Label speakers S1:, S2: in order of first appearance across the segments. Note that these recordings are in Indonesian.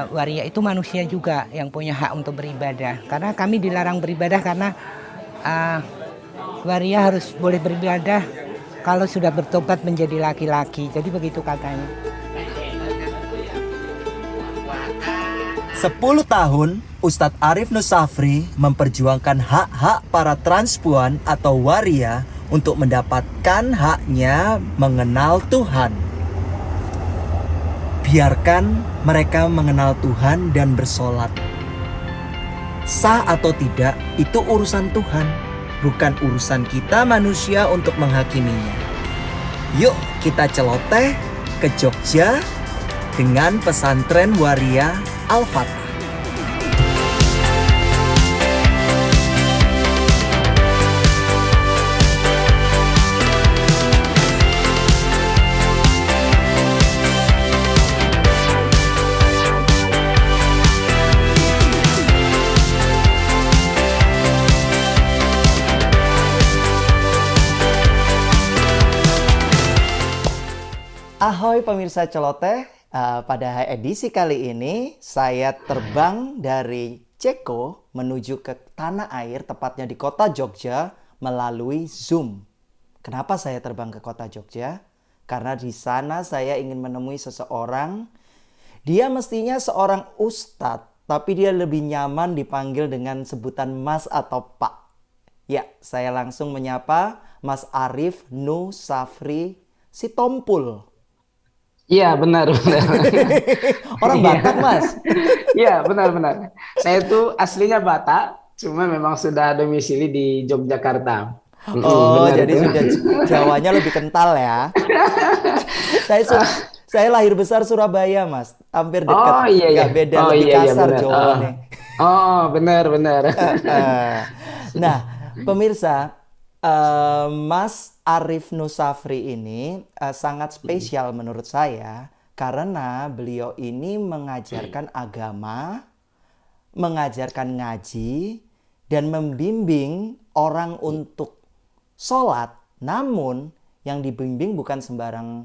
S1: Waria itu manusia juga yang punya hak untuk beribadah. Karena kami dilarang beribadah karena waria harus boleh beribadah kalau sudah bertobat menjadi laki-laki. Jadi begitu katanya.
S2: 10 tahun, Ustadz Arif Nusafri memperjuangkan hak-hak para transpuan atau waria untuk mendapatkan haknya mengenal Tuhan. Biarkan mereka mengenal Tuhan dan bersolat. Sah atau tidak, itu urusan Tuhan, bukan urusan kita manusia untuk menghakiminya. Yuk kita celoteh ke Jogja dengan pesantren waria Al-Fatah. Ahoy pemirsa celoteh, pada edisi kali ini saya terbang dari Ceko menuju ke tanah air, tepatnya di kota Jogja melalui Zoom. Kenapa saya terbang ke kota Jogja? Karena di sana saya ingin menemui seseorang. Dia mestinya seorang ustadz, tapi dia lebih nyaman dipanggil dengan sebutan Mas atau Pak. Ya, saya langsung menyapa Mas Arif Nusafri Sitompul.
S3: Iya, benar.
S2: Orang Batak, Mas?
S3: Iya, benar. Saya tuh aslinya Batak, cuma memang sudah domisili di Yogyakarta.
S2: Oh,
S3: benar
S2: jadi
S3: itu.
S2: sudah Jawanya lebih kental ya. Saya lahir besar Surabaya, Mas. Hampir dekat.
S3: Oh iya,
S2: Nggak beda,
S3: oh
S2: lebih
S3: iya,
S2: kasar
S3: benar.
S2: jawabannya.
S3: Oh, benar.
S2: Nah, pemirsa, Mas Arif Nusafri ini sangat spesial menurut saya karena beliau ini mengajarkan agama, mengajarkan ngaji, dan membimbing orang untuk sholat. Namun yang dibimbing bukan sembarang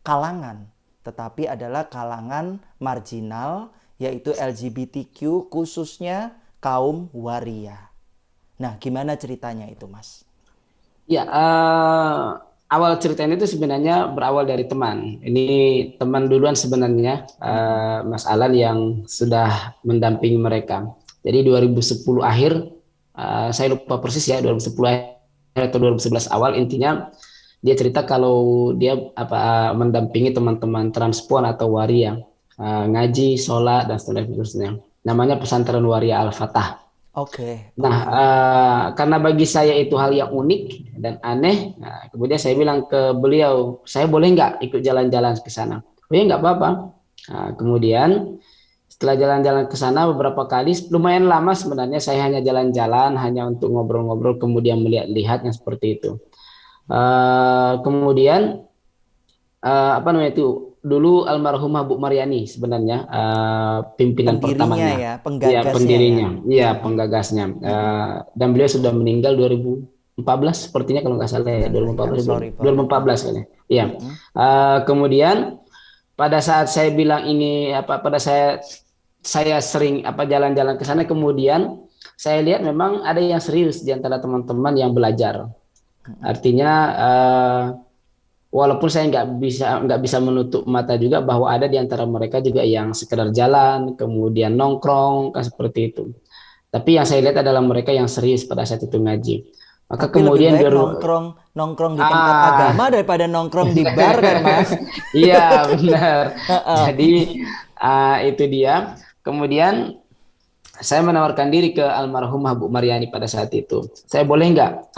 S2: kalangan, tetapi adalah kalangan marginal, yaitu LGBTQ, khususnya kaum waria. Nah, gimana ceritanya itu, Mas?
S3: Ya, awal ceritanya itu sebenarnya berawal dari teman. Ini teman duluan sebenarnya, Mas Alan yang sudah mendampingi mereka. Jadi 2010 akhir, saya lupa persis ya, 2010 akhir atau 2011 awal, intinya dia cerita kalau dia mendampingi teman-teman transpuan atau waria, ngaji, sholat, dan seterusnya. Namanya pesantren waria Al-Fatah.
S2: Oke.
S3: Nah, karena bagi saya itu hal yang unik dan aneh, nah, kemudian saya bilang ke beliau, saya boleh nggak ikut jalan-jalan ke sana? Oh ya nggak apa-apa. Nah, kemudian setelah jalan-jalan ke sana beberapa kali, lumayan lama sebenarnya saya hanya jalan-jalan, hanya untuk ngobrol-ngobrol, kemudian melihat-lihat yang seperti itu. Kemudian apa namanya itu? Dulu almarhumah Bu Maryani sebenarnya pimpinan pertamanya,
S2: ya, penggagasnya
S3: pendirinya,
S2: ya.
S3: penggagasnya, dan beliau sudah meninggal 2014 sepertinya kalau nggak salah ya, 2014 kayaknya. Iya. Kemudian pada saat saya bilang ini pada saya sering jalan-jalan ke sana, kemudian saya lihat memang ada yang serius di antara teman-teman yang belajar. Artinya walaupun saya nggak bisa menutup mata juga bahwa ada di antara mereka juga yang sekedar jalan, kemudian nongkrong, kan seperti itu. Tapi yang saya lihat adalah mereka yang serius pada saat itu ngaji. Maka
S2: Tapi
S3: kemudian
S2: lebih baik nongkrong di tempat agama daripada nongkrong di bar kan, Mas?
S3: Iya, benar. Jadi itu dia. Kemudian saya menawarkan diri ke almarhumah Bu Maryani pada saat itu. Saya boleh nggak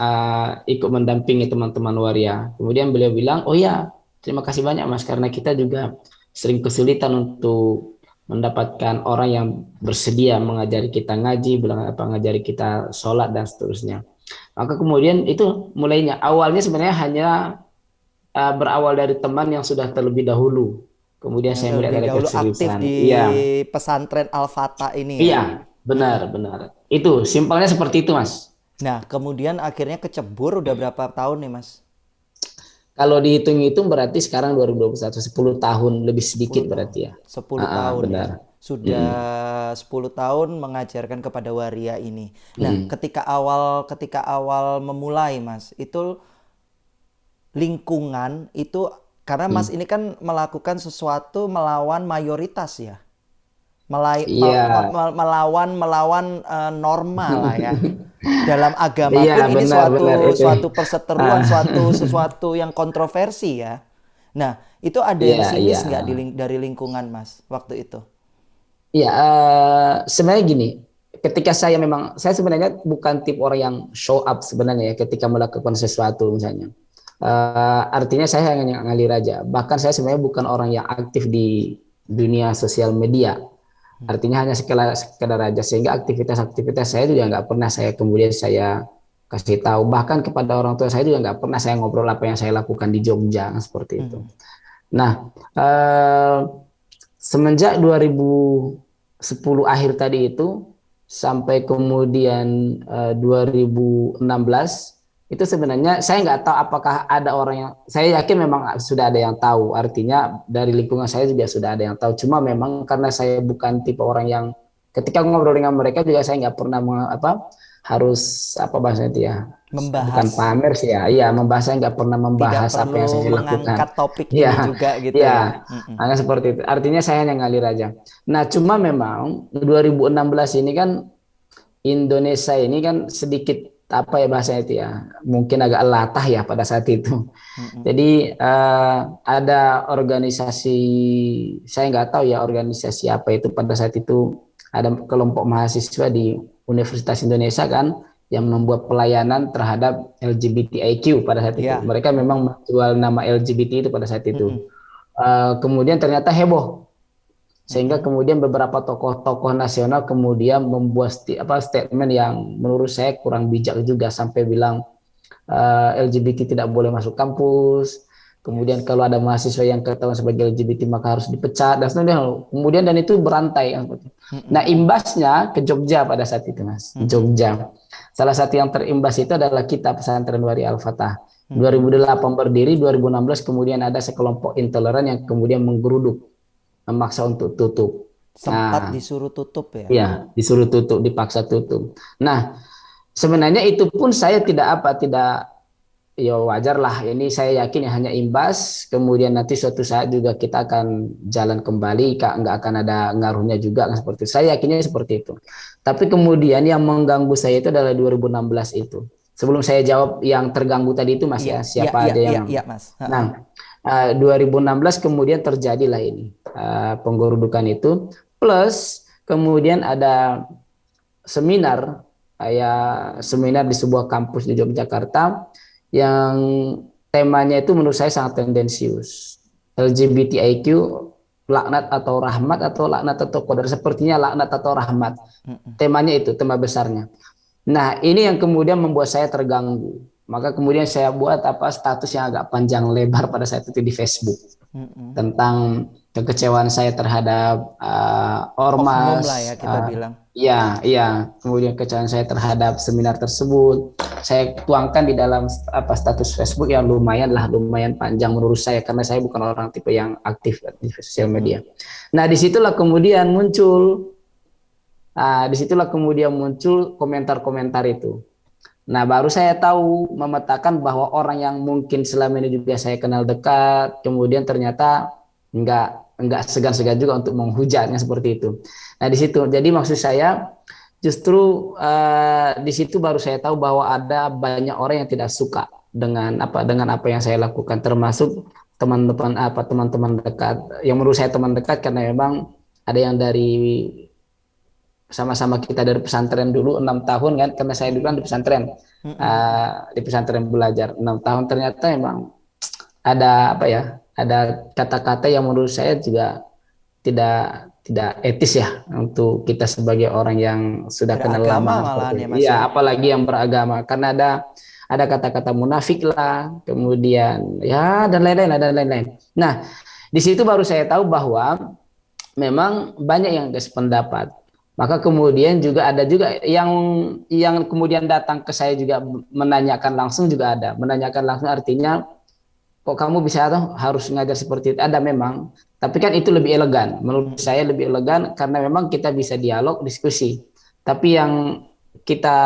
S3: ikut mendampingi teman-teman waria? Kemudian beliau bilang, oh ya, terima kasih banyak Mas, karena kita juga sering kesulitan untuk mendapatkan orang yang bersedia mengajari kita ngaji, mengajari kita sholat dan seterusnya. Maka kemudian itu mulainya. Awalnya sebenarnya hanya berawal dari teman yang sudah terlebih dahulu. Kemudian saya melihat ada
S2: dahulu aktif
S3: keseriusan.
S2: di
S3: Iya.
S2: pesantren Al-Fatah ini.
S3: Iya,
S2: Ya?
S3: benar, benar. Itu simpelnya seperti itu, Mas.
S2: Nah, kemudian akhirnya kecebur udah berapa tahun nih, Mas?
S3: Kalau dihitung-hitung berarti sekarang 2021, 10 tahun lebih sedikit
S2: 10 tahun.
S3: berarti ya.
S2: 10 tahun ya.
S3: Benar.
S2: Sudah
S3: Mm-mm.
S2: 10 tahun mengajarkan kepada waria ini. Nah,
S3: Mm-mm.
S2: ketika awal memulai, Mas, itu lingkungan itu karena Mas ini kan melakukan sesuatu melawan mayoritas ya.
S3: Iya.
S2: Melawan norma lah ya. Dalam agama
S3: Iya,
S2: pun ini
S3: benar-benar
S2: suatu
S3: itu.
S2: suatu perseteruan,
S3: Ah,
S2: sesuatu yang kontroversi ya. Nah, itu ada yang
S3: iya, iya.
S2: sinis nggak dari lingkungan Mas waktu itu?
S3: Iya, sebenarnya gini, ketika saya sebenarnya bukan tipe orang yang show up sebenarnya ya ketika melakukan sesuatu misalnya. Artinya saya hanya ngalir aja. Bahkan saya sebenarnya bukan orang yang aktif di dunia sosial media. Artinya hanya sekedar aja sehingga aktivitas-aktivitas saya juga nggak pernah saya kemudian saya kasih tahu. Bahkan kepada orang tua saya juga nggak pernah saya ngobrol apa yang saya lakukan di Jogja seperti itu. Nah, semenjak 2010 akhir tadi itu sampai kemudian 2016 itu sebenarnya saya nggak tahu apakah ada orang yang, saya yakin memang sudah ada yang tahu, artinya dari lingkungan saya juga sudah ada yang tahu, cuma memang karena saya bukan tipe orang yang ketika ngobrol dengan mereka juga saya nggak pernah harus apa bahasanya itu ya, bukan
S2: Membahas.
S3: pamer sih ya, iya membahas, saya nggak pernah
S2: Tidak
S3: membahas apa yang
S2: perlu
S3: saya lakukan.
S2: mengangkat topik
S3: Iya,
S2: ini juga gitu
S3: iya,
S2: ya.
S3: hanya seperti itu. Artinya saya hanya ngalir aja. Nah, cuma memang 2016 ini kan Indonesia ini kan sedikit apa ya bahasanya itu ya, mungkin agak latah ya pada saat itu. Jadi ada organisasi, saya nggak tahu ya organisasi apa itu pada saat itu, ada kelompok mahasiswa di Universitas Indonesia kan yang membuat pelayanan terhadap LGBTIQ pada saat itu.
S2: Ya.
S3: Mereka memang menjual nama LGBT itu pada saat itu. Kemudian ternyata heboh sehingga kemudian beberapa tokoh-tokoh nasional kemudian membuat statement yang menurut saya kurang bijak juga sampai bilang LGBT tidak boleh masuk kampus. Kemudian kalau ada mahasiswa yang ketahuan sebagai LGBT maka harus dipecat dan seterusnya. Kemudian dan itu berantai. Nah, imbasnya ke Jogja pada saat itu, Mas. Jogja. Salah satu yang terimbas itu adalah kita pesantren Waria Al-Fatah. 2008 berdiri, 2016 kemudian ada sekelompok intoleran yang kemudian menggeruduk, memaksa untuk tutup.
S2: Sempat
S3: Nah,
S2: disuruh tutup ya.
S3: ya disuruh tutup, dipaksa tutup. Nah, sebenarnya itu pun saya tidak ya wajar lah. Ini saya yakin ya hanya imbas. Kemudian nanti suatu saat juga kita akan jalan kembali, nggak akan ada ngaruhnya juga kan seperti itu. Saya yakinnya seperti itu. Tapi kemudian yang mengganggu saya itu adalah 2016 itu. Sebelum saya jawab yang terganggu tadi itu Mas
S2: Iya,
S3: ya,
S2: iya,
S3: siapa
S2: iya,
S3: aja
S2: iya,
S3: yang.
S2: iya, Mas.
S3: Nah, 2016 kemudian terjadilah ini penggerudukan itu, plus kemudian ada seminar, kayak seminar di sebuah kampus di Yogyakarta yang temanya itu menurut saya sangat tendensius. LGBTIQ, laknat atau rahmat, atau laknat atau qadar, sepertinya laknat atau rahmat. Temanya itu, tema besarnya. Nah, ini yang kemudian membuat saya terganggu. Maka kemudian saya buat status yang agak panjang lebar pada saat itu di Facebook tentang kekecewaan saya terhadap
S2: Oknum lah
S3: ormas.
S2: ya kita bilang.
S3: Iya, iya. Kemudian kekecewaan saya terhadap seminar tersebut, saya tuangkan di dalam status Facebook yang lumayan panjang menurut saya karena saya bukan orang tipe yang aktif di sosial media. Nah, disitulah kemudian muncul komentar-komentar itu. Nah, baru saya tahu memetakan bahwa orang yang mungkin selama ini juga saya kenal dekat, kemudian ternyata enggak segan-segan juga untuk menghujatnya seperti itu. Nah, di situ. Jadi maksud saya justru di situ baru saya tahu bahwa ada banyak orang yang tidak suka dengan apa yang saya lakukan, termasuk teman-teman dekat. Yang menurut saya teman dekat karena memang ada yang dari sama-sama kita dari pesantren dulu 6 tahun kan, karena saya dulu kan di pesantren belajar 6 tahun, ternyata memang ada kata-kata yang menurut saya juga tidak etis ya untuk kita sebagai orang yang sudah kenal lama
S2: malahan ya, Mas.
S3: Iya, apalagi yang beragama, karena ada kata-kata munafik lah, kemudian ya dan lain-lain. Nah, di situ baru saya tahu bahwa memang banyak yang berpendapat Maka kemudian juga ada juga yang kemudian datang ke saya juga menanyakan langsung juga ada. Menanyakan langsung artinya kok kamu bisa harus ngajar seperti itu? Ada memang, tapi kan itu lebih elegan. Menurut saya lebih elegan karena memang kita bisa dialog, diskusi. Tapi yang kita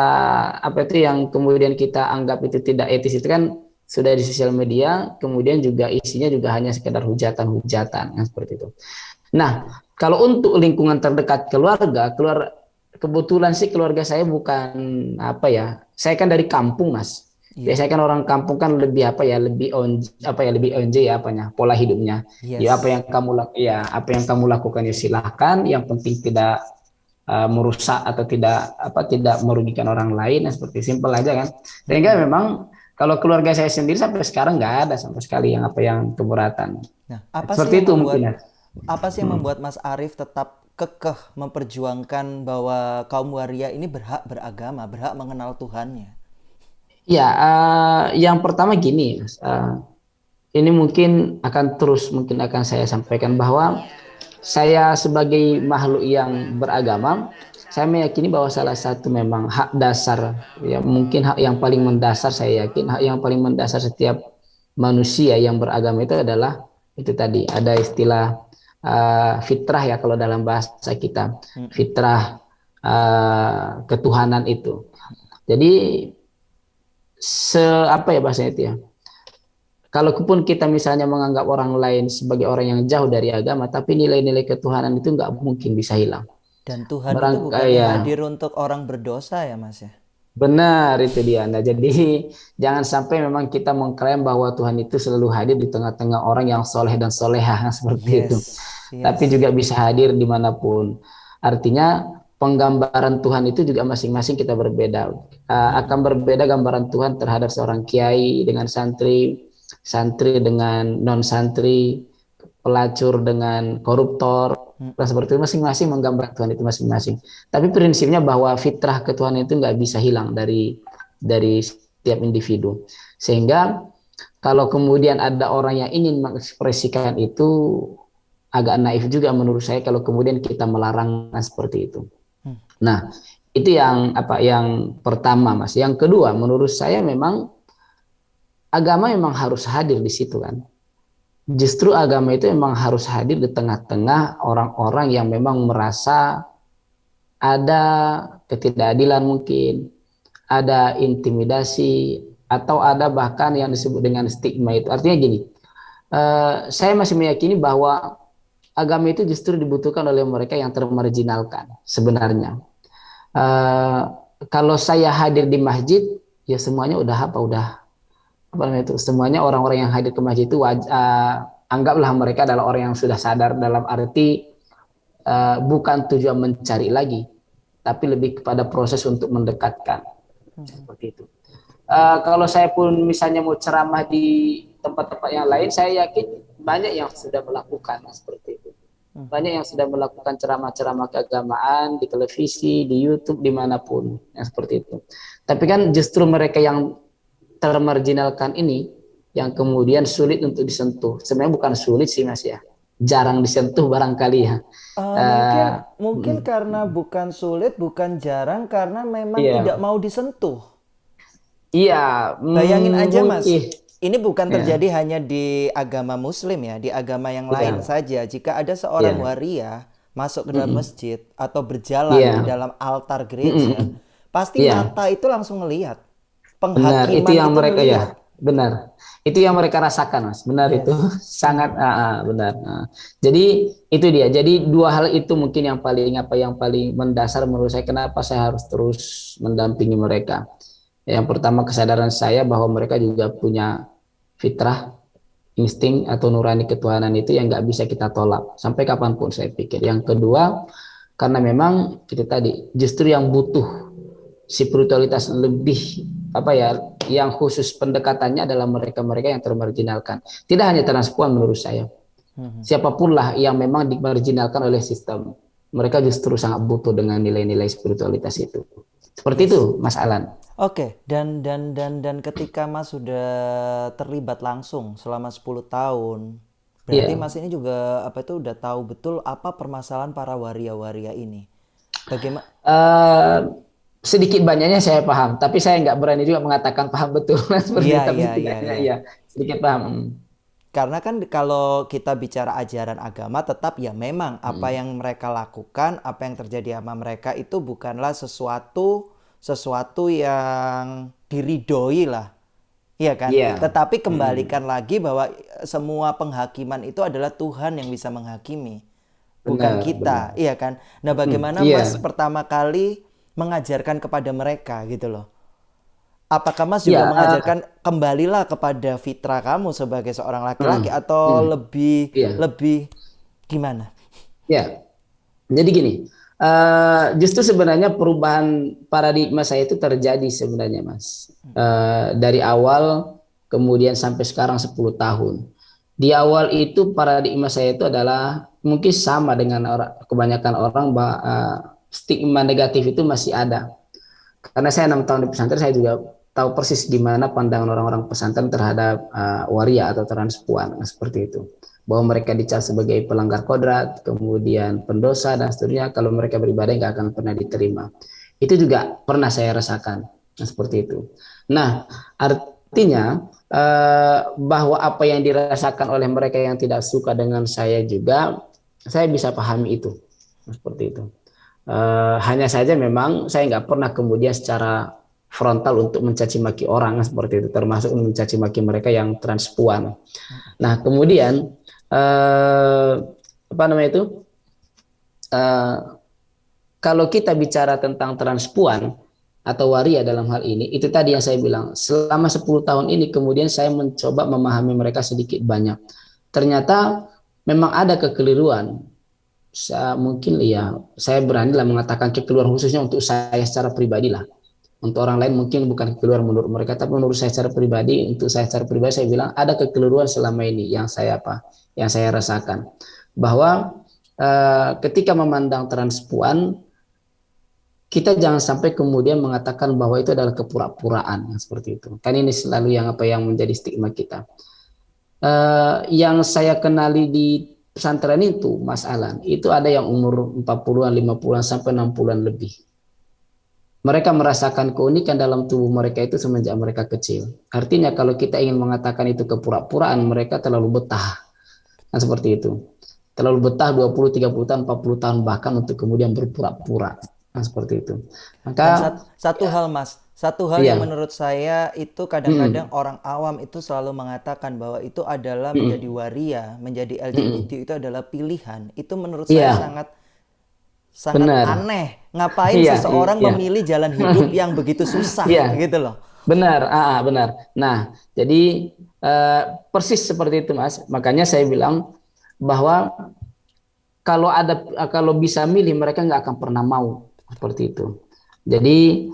S3: apa itu yang kemudian kita anggap itu tidak etis itu kan sudah di sosial media, kemudian juga isinya juga hanya sekedar hujatan-hujatan seperti itu. Nah, kalau untuk lingkungan terdekat kebetulan sih keluarga saya bukan apa ya, saya kan dari kampung Mas.
S2: Iya.
S3: Biasanya kan orang kampung kan lebih apa ya, lebih onj ya apanya, pola hidupnya. Ya apa
S2: Yes.
S3: yang apa yang kamu lakukan ya silahkan, yang penting tidak merusak atau tidak merugikan orang lain, seperti simpel aja kan. Sehingga
S2: Mm-mm.
S3: memang kalau keluarga saya sendiri sampai sekarang nggak ada sama sekali yang keberatan.
S2: Nah,
S3: Seperti itu mungkin ya.
S2: apa sih yang membuat Mas Arif tetap kekeh memperjuangkan bahwa kaum waria ini berhak beragama, berhak mengenal Tuhannya?
S3: Ya, yang pertama gini, Mas. Ini mungkin akan saya sampaikan bahwa saya sebagai makhluk yang beragama, saya meyakini bahwa salah satu memang hak dasar, ya mungkin hak yang paling mendasar saya yakin, hak yang paling mendasar setiap manusia yang beragama itu adalah itu tadi ada istilah fitrah ya kalau dalam bahasa kita, fitrah ketuhanan itu. Jadi apa ya bahasanya itu ya? Kalaupun kita misalnya menganggap orang lain sebagai orang yang jauh dari agama, tapi nilai-nilai ketuhanan itu nggak mungkin bisa hilang.
S2: Dan Tuhan itu bukannya
S3: Ya,
S2: hadir untuk orang berdosa ya Mas ya?
S3: benar itu dia. Nah, jadi jangan sampai memang kita mengklaim bahwa Tuhan itu selalu hadir di tengah-tengah orang yang soleh dan soleha seperti itu.
S2: Yes,
S3: Tapi
S2: yes.
S3: juga bisa hadir dimanapun. Artinya penggambaran Tuhan itu juga masing-masing kita berbeda. Akan berbeda gambaran Tuhan terhadap seorang kiai dengan santri, santri dengan non santri, pelacur dengan koruptor. Nah, seperti itu masing-masing menggambarkan Tuhan itu masing-masing. Tapi prinsipnya bahwa fitrah ketuhanan itu nggak bisa hilang dari setiap individu. Sehingga kalau kemudian ada orang yang ingin mengekspresikan itu agak naif juga menurut saya kalau kemudian kita melarang seperti itu. Nah, itu yang pertama Mas. Yang kedua menurut saya memang agama memang harus hadir di situ kan. Justru agama itu memang harus hadir di tengah-tengah orang-orang yang memang merasa ada ketidakadilan mungkin, ada intimidasi, atau ada bahkan yang disebut dengan stigma itu. Artinya gini, saya masih meyakini bahwa agama itu justru dibutuhkan oleh mereka yang termarginalkan sebenarnya. Kalau saya hadir di masjid, ya semuanya apa namanya itu semuanya orang-orang yang hadir ke masjid itu anggaplah mereka adalah orang yang sudah sadar dalam arti bukan tujuan mencari lagi, tapi lebih kepada proses untuk mendekatkan seperti itu. Kalau saya pun misalnya mau ceramah di tempat-tempat yang lain, saya yakin banyak yang sudah melakukan seperti itu. Banyak yang sudah melakukan ceramah-ceramah keagamaan di televisi, di YouTube, dimanapun yang seperti itu. Tapi kan justru mereka yang termarginalkan ini yang kemudian sulit untuk disentuh. Sebenarnya bukan sulit sih Mas ya, jarang disentuh barangkali ya.
S2: Mungkin karena bukan sulit, bukan jarang, karena memang tidak
S3: Iya,
S2: mau disentuh.
S3: iya,
S2: Bayangin aja Mas,
S3: mungkin,
S2: ini bukan
S3: ya,
S2: terjadi hanya di agama Muslim ya, di agama yang lain
S3: iya,
S2: saja. Jika ada seorang
S3: iya,
S2: waria masuk ke dalam masjid atau berjalan di
S3: iya,
S2: dalam altar gereja, pasti
S3: iya.
S2: mata itu langsung ngelihat.
S3: Benar, itu
S2: Penghakiman
S3: yang
S2: itu
S3: mereka ya,
S2: ngelihat.
S3: benar. Itu yang mereka rasakan, Mas. Benar itu,
S2: Yes.
S3: sangat benar. Jadi itu dia. Jadi dua hal itu mungkin yang paling mendasar menurut saya kenapa saya harus terus mendampingi mereka. Yang pertama kesadaran saya bahwa mereka juga punya fitrah, insting atau nurani ketuhanan itu yang nggak bisa kita tolak sampai kapanpun saya pikir. Yang kedua, karena memang itu tadi justru yang butuh spiritualitas lebih apa ya yang khusus pendekatannya adalah mereka-mereka yang termarginalkan. Tidak hanya transpuan menurut saya. Siapapun lah yang memang dimarginalkan oleh sistem. Mereka justru sangat butuh dengan nilai-nilai spiritualitas itu. Seperti
S2: Yes.
S3: itu, Mas Alan.
S2: Oke, dan ketika Mas sudah terlibat langsung selama 10 tahun, berarti
S3: Iya.
S2: Mas ini juga apa itu udah tahu betul apa permasalahan para waria-waria ini. Bagaimana?
S3: Eh, sedikit banyaknya saya paham, tapi saya nggak berani juga mengatakan paham betul seperti
S2: Iya,
S3: itu, tapi
S2: iya, iya,
S3: setidaknya
S2: iya.
S3: ya sedikit paham.
S2: Karena kan kalau kita bicara ajaran agama, tetap ya memang apa
S3: Hmm.
S2: yang mereka lakukan, apa yang terjadi sama mereka itu bukanlah sesuatu yang diridhoi lah. Iya kan?
S3: Iya.
S2: Tetapi
S3: Hmm.
S2: kembalikan lagi bahwa semua penghakiman itu adalah Tuhan yang bisa menghakimi, bukan
S3: Benar, benar.
S2: kita, iya kan? Nah, bagaimana Mas
S3: Iya,
S2: pertama kali mengajarkan kepada mereka gitu loh? Apakah Mas
S3: iya,
S2: juga mengajarkan kembalilah kepada fitrah kamu sebagai seorang laki-laki,
S3: hmm,
S2: atau
S3: hmm,
S2: lebih
S3: iya,
S2: lebih gimana?
S3: iya. Jadi gini, justru sebenarnya perubahan paradigma saya itu terjadi sebenarnya, Mas. Dari awal kemudian sampai sekarang 10 tahun. Di awal itu paradigma saya itu adalah mungkin sama dengan kebanyakan orang, stigma negatif itu masih ada. Karena saya 6 tahun di pesantren, saya juga tahu persis gimana pandangan orang-orang pesantren terhadap waria atau transpuan, seperti itu. Bahwa mereka dicap sebagai pelanggar kodrat, kemudian pendosa dan seterusnya. Kalau mereka beribadah nggak akan pernah diterima. Itu juga pernah saya rasakan, seperti itu. Nah, artinya bahwa apa yang dirasakan oleh mereka yang tidak suka dengan saya juga, saya bisa pahami itu, seperti itu. Hanya saja memang saya nggak pernah kemudian secara frontal untuk mencaci maki orang seperti itu, termasuk mencaci maki mereka yang transpuan. Nah, kemudian apa namanya itu? Eh, kalau kita bicara tentang transpuan atau waria dalam hal ini, itu tadi yang saya bilang, selama 10 tahun ini kemudian saya mencoba memahami mereka sedikit banyak. Ternyata memang ada kekeliruan. Mungkin ya saya beranilah mengatakan kekeliruan khususnya untuk saya secara pribadi lah. Untuk orang lain mungkin bukan kekeliruan menurut mereka, tapi menurut saya secara pribadi, untuk saya secara pribadi saya bilang ada kekeliruan selama ini yang saya yang saya rasakan, bahwa ketika memandang transpuan, kita jangan sampai kemudian mengatakan bahwa itu adalah kepura-puraan seperti itu. Kan ini selalu yang yang menjadi stigma kita. Yang saya kenali di pesantren itu, Mas Alan, itu ada yang umur 40-an, 50-an sampai 60-an lebih. Mereka merasakan keunikan dalam tubuh mereka itu semenjak mereka kecil. Artinya kalau kita ingin mengatakan itu kepura-puraan, mereka terlalu betah. Nah, seperti itu. Terlalu betah 20, 30 tahun, 40 tahun bahkan untuk kemudian berpura-pura. Nah, seperti itu.
S2: Dan
S3: Maka
S2: satu hal Mas, satu hal yang
S3: iya.
S2: menurut saya itu kadang-kadang
S3: Mm-mm.
S2: orang awam itu selalu mengatakan bahwa itu adalah menjadi
S3: Mm-mm.
S2: waria, menjadi LGBT
S3: Mm-mm.
S2: itu adalah pilihan. Itu menurut saya
S3: Iya,
S2: sangat sangat
S3: benar.
S2: aneh. Ngapain
S3: Iya,
S2: seseorang
S3: iya.
S2: memilih jalan hidup yang begitu susah
S3: Iya,
S2: gitu loh.
S3: benar, benar. Nah, jadi eh, persis seperti itu, Mas. Makanya saya bilang bahwa kalau bisa milih mereka nggak akan pernah mau seperti itu. Jadi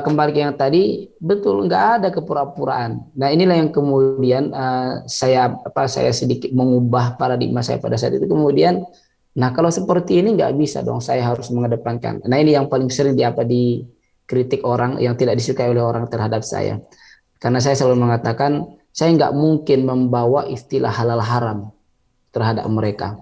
S3: kembali ke yang tadi, betul nggak ada kepura-puraan. Nah, inilah yang kemudian saya sedikit mengubah paradigma saya pada saat itu. Kemudian, nah kalau seperti ini nggak bisa dong, saya harus mengedepankan. Nah, ini yang paling sering dikritik orang yang tidak disukai oleh orang terhadap saya. Karena saya selalu mengatakan saya nggak mungkin membawa istilah halal haram terhadap mereka.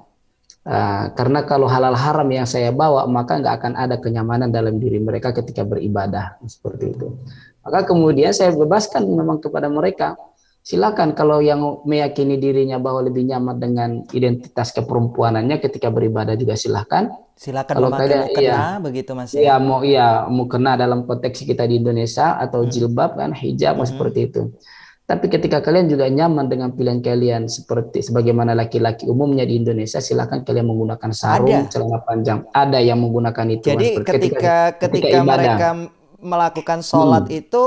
S3: Karena kalau halal haram yang saya bawa, maka nggak akan ada kenyamanan dalam diri mereka ketika beribadah seperti itu. Maka kemudian saya bebaskan memang kepada mereka. Silakan kalau yang meyakini dirinya bahwa lebih nyaman dengan identitas keperempuanannya ketika beribadah juga silakan.
S2: Silakan
S3: Kalau
S2: memakai
S3: kalian
S2: mukena begitu Mas ya.
S3: iya mau kena dalam konteks kita di Indonesia atau
S2: Mm-mm.
S3: jilbab kan hijab
S2: Mm-mm.
S3: seperti itu. Tapi ketika kalian juga nyaman dengan pilihan kalian seperti sebagaimana laki-laki umumnya di Indonesia, silakan kalian menggunakan sarung,
S2: Ada.
S3: celana panjang. Ada yang menggunakan itu, Mas.
S2: Jadi
S3: Ketika ketika
S2: ketika
S3: ibadah.
S2: mereka melakukan sholat
S3: Mm-mm.
S2: itu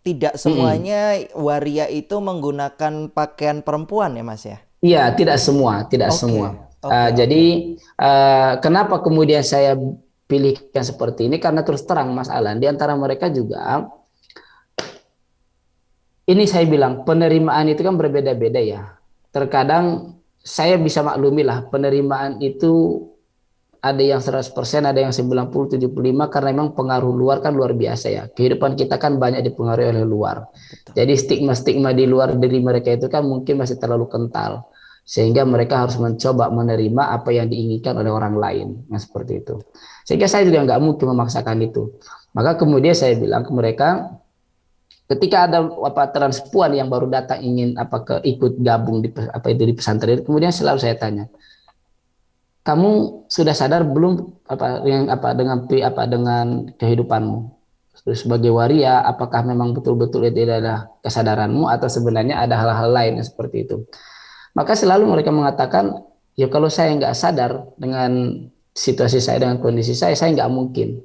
S2: tidak
S3: Mm-mm.
S2: semuanya waria itu menggunakan pakaian perempuan ya Mas ya?
S3: Iya, tidak semua, tidak
S2: Oke,
S3: semua.
S2: oke,
S3: Jadi
S2: oke.
S3: kenapa kemudian saya pilihkan seperti ini? Karena terus terang, Mas Alan, di antara mereka juga ini saya bilang penerimaan itu kan berbeda-beda ya. Terkadang saya bisa maklumi lah penerimaan itu ada yang 100%, ada yang 90, 75 karena memang pengaruh luar kan luar biasa ya. Kehidupan kita kan banyak dipengaruhi oleh luar.
S2: Betul.
S3: Jadi stigma-stigma di luar diri mereka itu kan mungkin masih terlalu kental. sehingga mereka harus mencoba menerima apa yang diinginkan oleh orang lain, yang seperti itu. Sehingga saya juga nggak mungkin memaksakan itu. Maka kemudian saya bilang ke mereka, ketika ada apa transpuan yang baru datang ingin apa ke ikut gabung di apa itu di pesantren, kemudian selalu saya tanya, kamu sudah sadar belum apa yang apa dengan kehidupanmu? Terus sebagai waria, apakah memang betul-betul itu adalah kesadaranmu atau sebenarnya ada hal-hal lain yang seperti itu? Maka selalu mereka mengatakan, ya kalau saya nggak sadar dengan situasi saya, dengan kondisi saya nggak mungkin.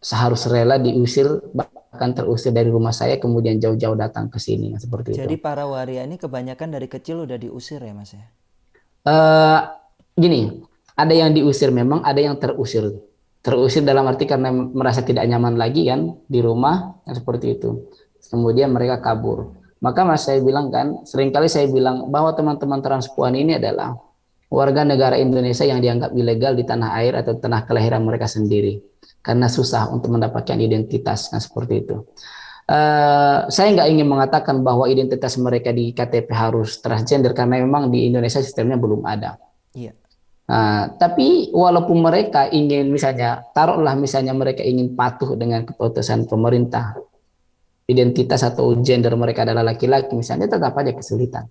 S3: Saya harus rela diusir, bahkan terusir dari rumah saya, kemudian jauh-jauh datang ke sini, seperti itu.
S2: Jadi para waria ini kebanyakan dari kecil udah diusir ya Mas ya?
S3: Gini, ada yang diusir memang, ada yang terusir. Terusir dalam arti karena merasa tidak nyaman lagi kan di rumah, seperti itu. Kemudian mereka kabur. Maka Mas saya bilang kan, seringkali saya bilang bahwa teman-teman transpuan ini adalah warga negara Indonesia yang dianggap ilegal di tanah air atau tanah kelahiran mereka sendiri. Karena susah untuk mendapatkan identitas, kan seperti itu. Saya nggak ingin mengatakan bahwa identitas mereka di KTP harus transgender, karena memang di Indonesia sistemnya belum ada.
S2: Iya.
S3: Tapi walaupun mereka ingin misalnya, taruhlah misalnya mereka ingin patuh dengan keputusan pemerintah, identitas atau gender mereka adalah laki-laki misalnya, tetap aja kesulitan.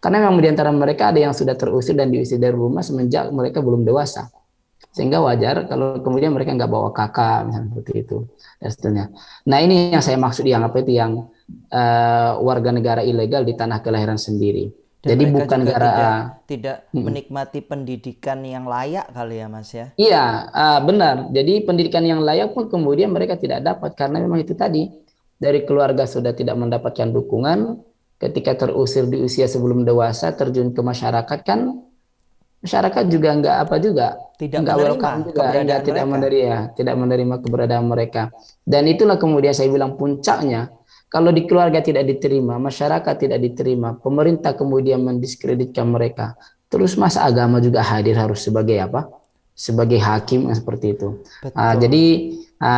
S3: Karena memang di antara mereka ada yang sudah terusir dan diusir dari rumah semenjak mereka belum dewasa. Sehingga wajar kalau kemudian mereka nggak bawa kakak misalnya seperti itu dan seterusnya. Nah ini yang saya maksud yang apa itu yang warga negara ilegal di tanah kelahiran sendiri.
S2: Dan
S3: jadi
S2: mereka
S3: bukan
S2: juga
S3: negara
S2: tidak menikmati pendidikan yang layak kali ya Mas ya?
S3: Iya, benar. Jadi pendidikan yang layak pun kemudian mereka tidak dapat karena memang itu tadi dari keluarga sudah tidak mendapatkan dukungan. Ketika terusir di usia sebelum dewasa, terjun ke masyarakat kan, masyarakat juga nggak apa juga,
S2: Tidak
S3: nggak
S2: menerima
S3: welcome juga,
S2: keberadaan
S3: tidak
S2: mereka.
S3: menerima, tidak menerima keberadaan mereka. Dan itulah kemudian saya bilang puncaknya, kalau di keluarga tidak diterima, masyarakat tidak diterima, pemerintah kemudian mendiskreditkan mereka. Terus masa agama juga hadir harus sebagai apa? Sebagai hakim seperti itu.
S2: Betul.
S3: Jadi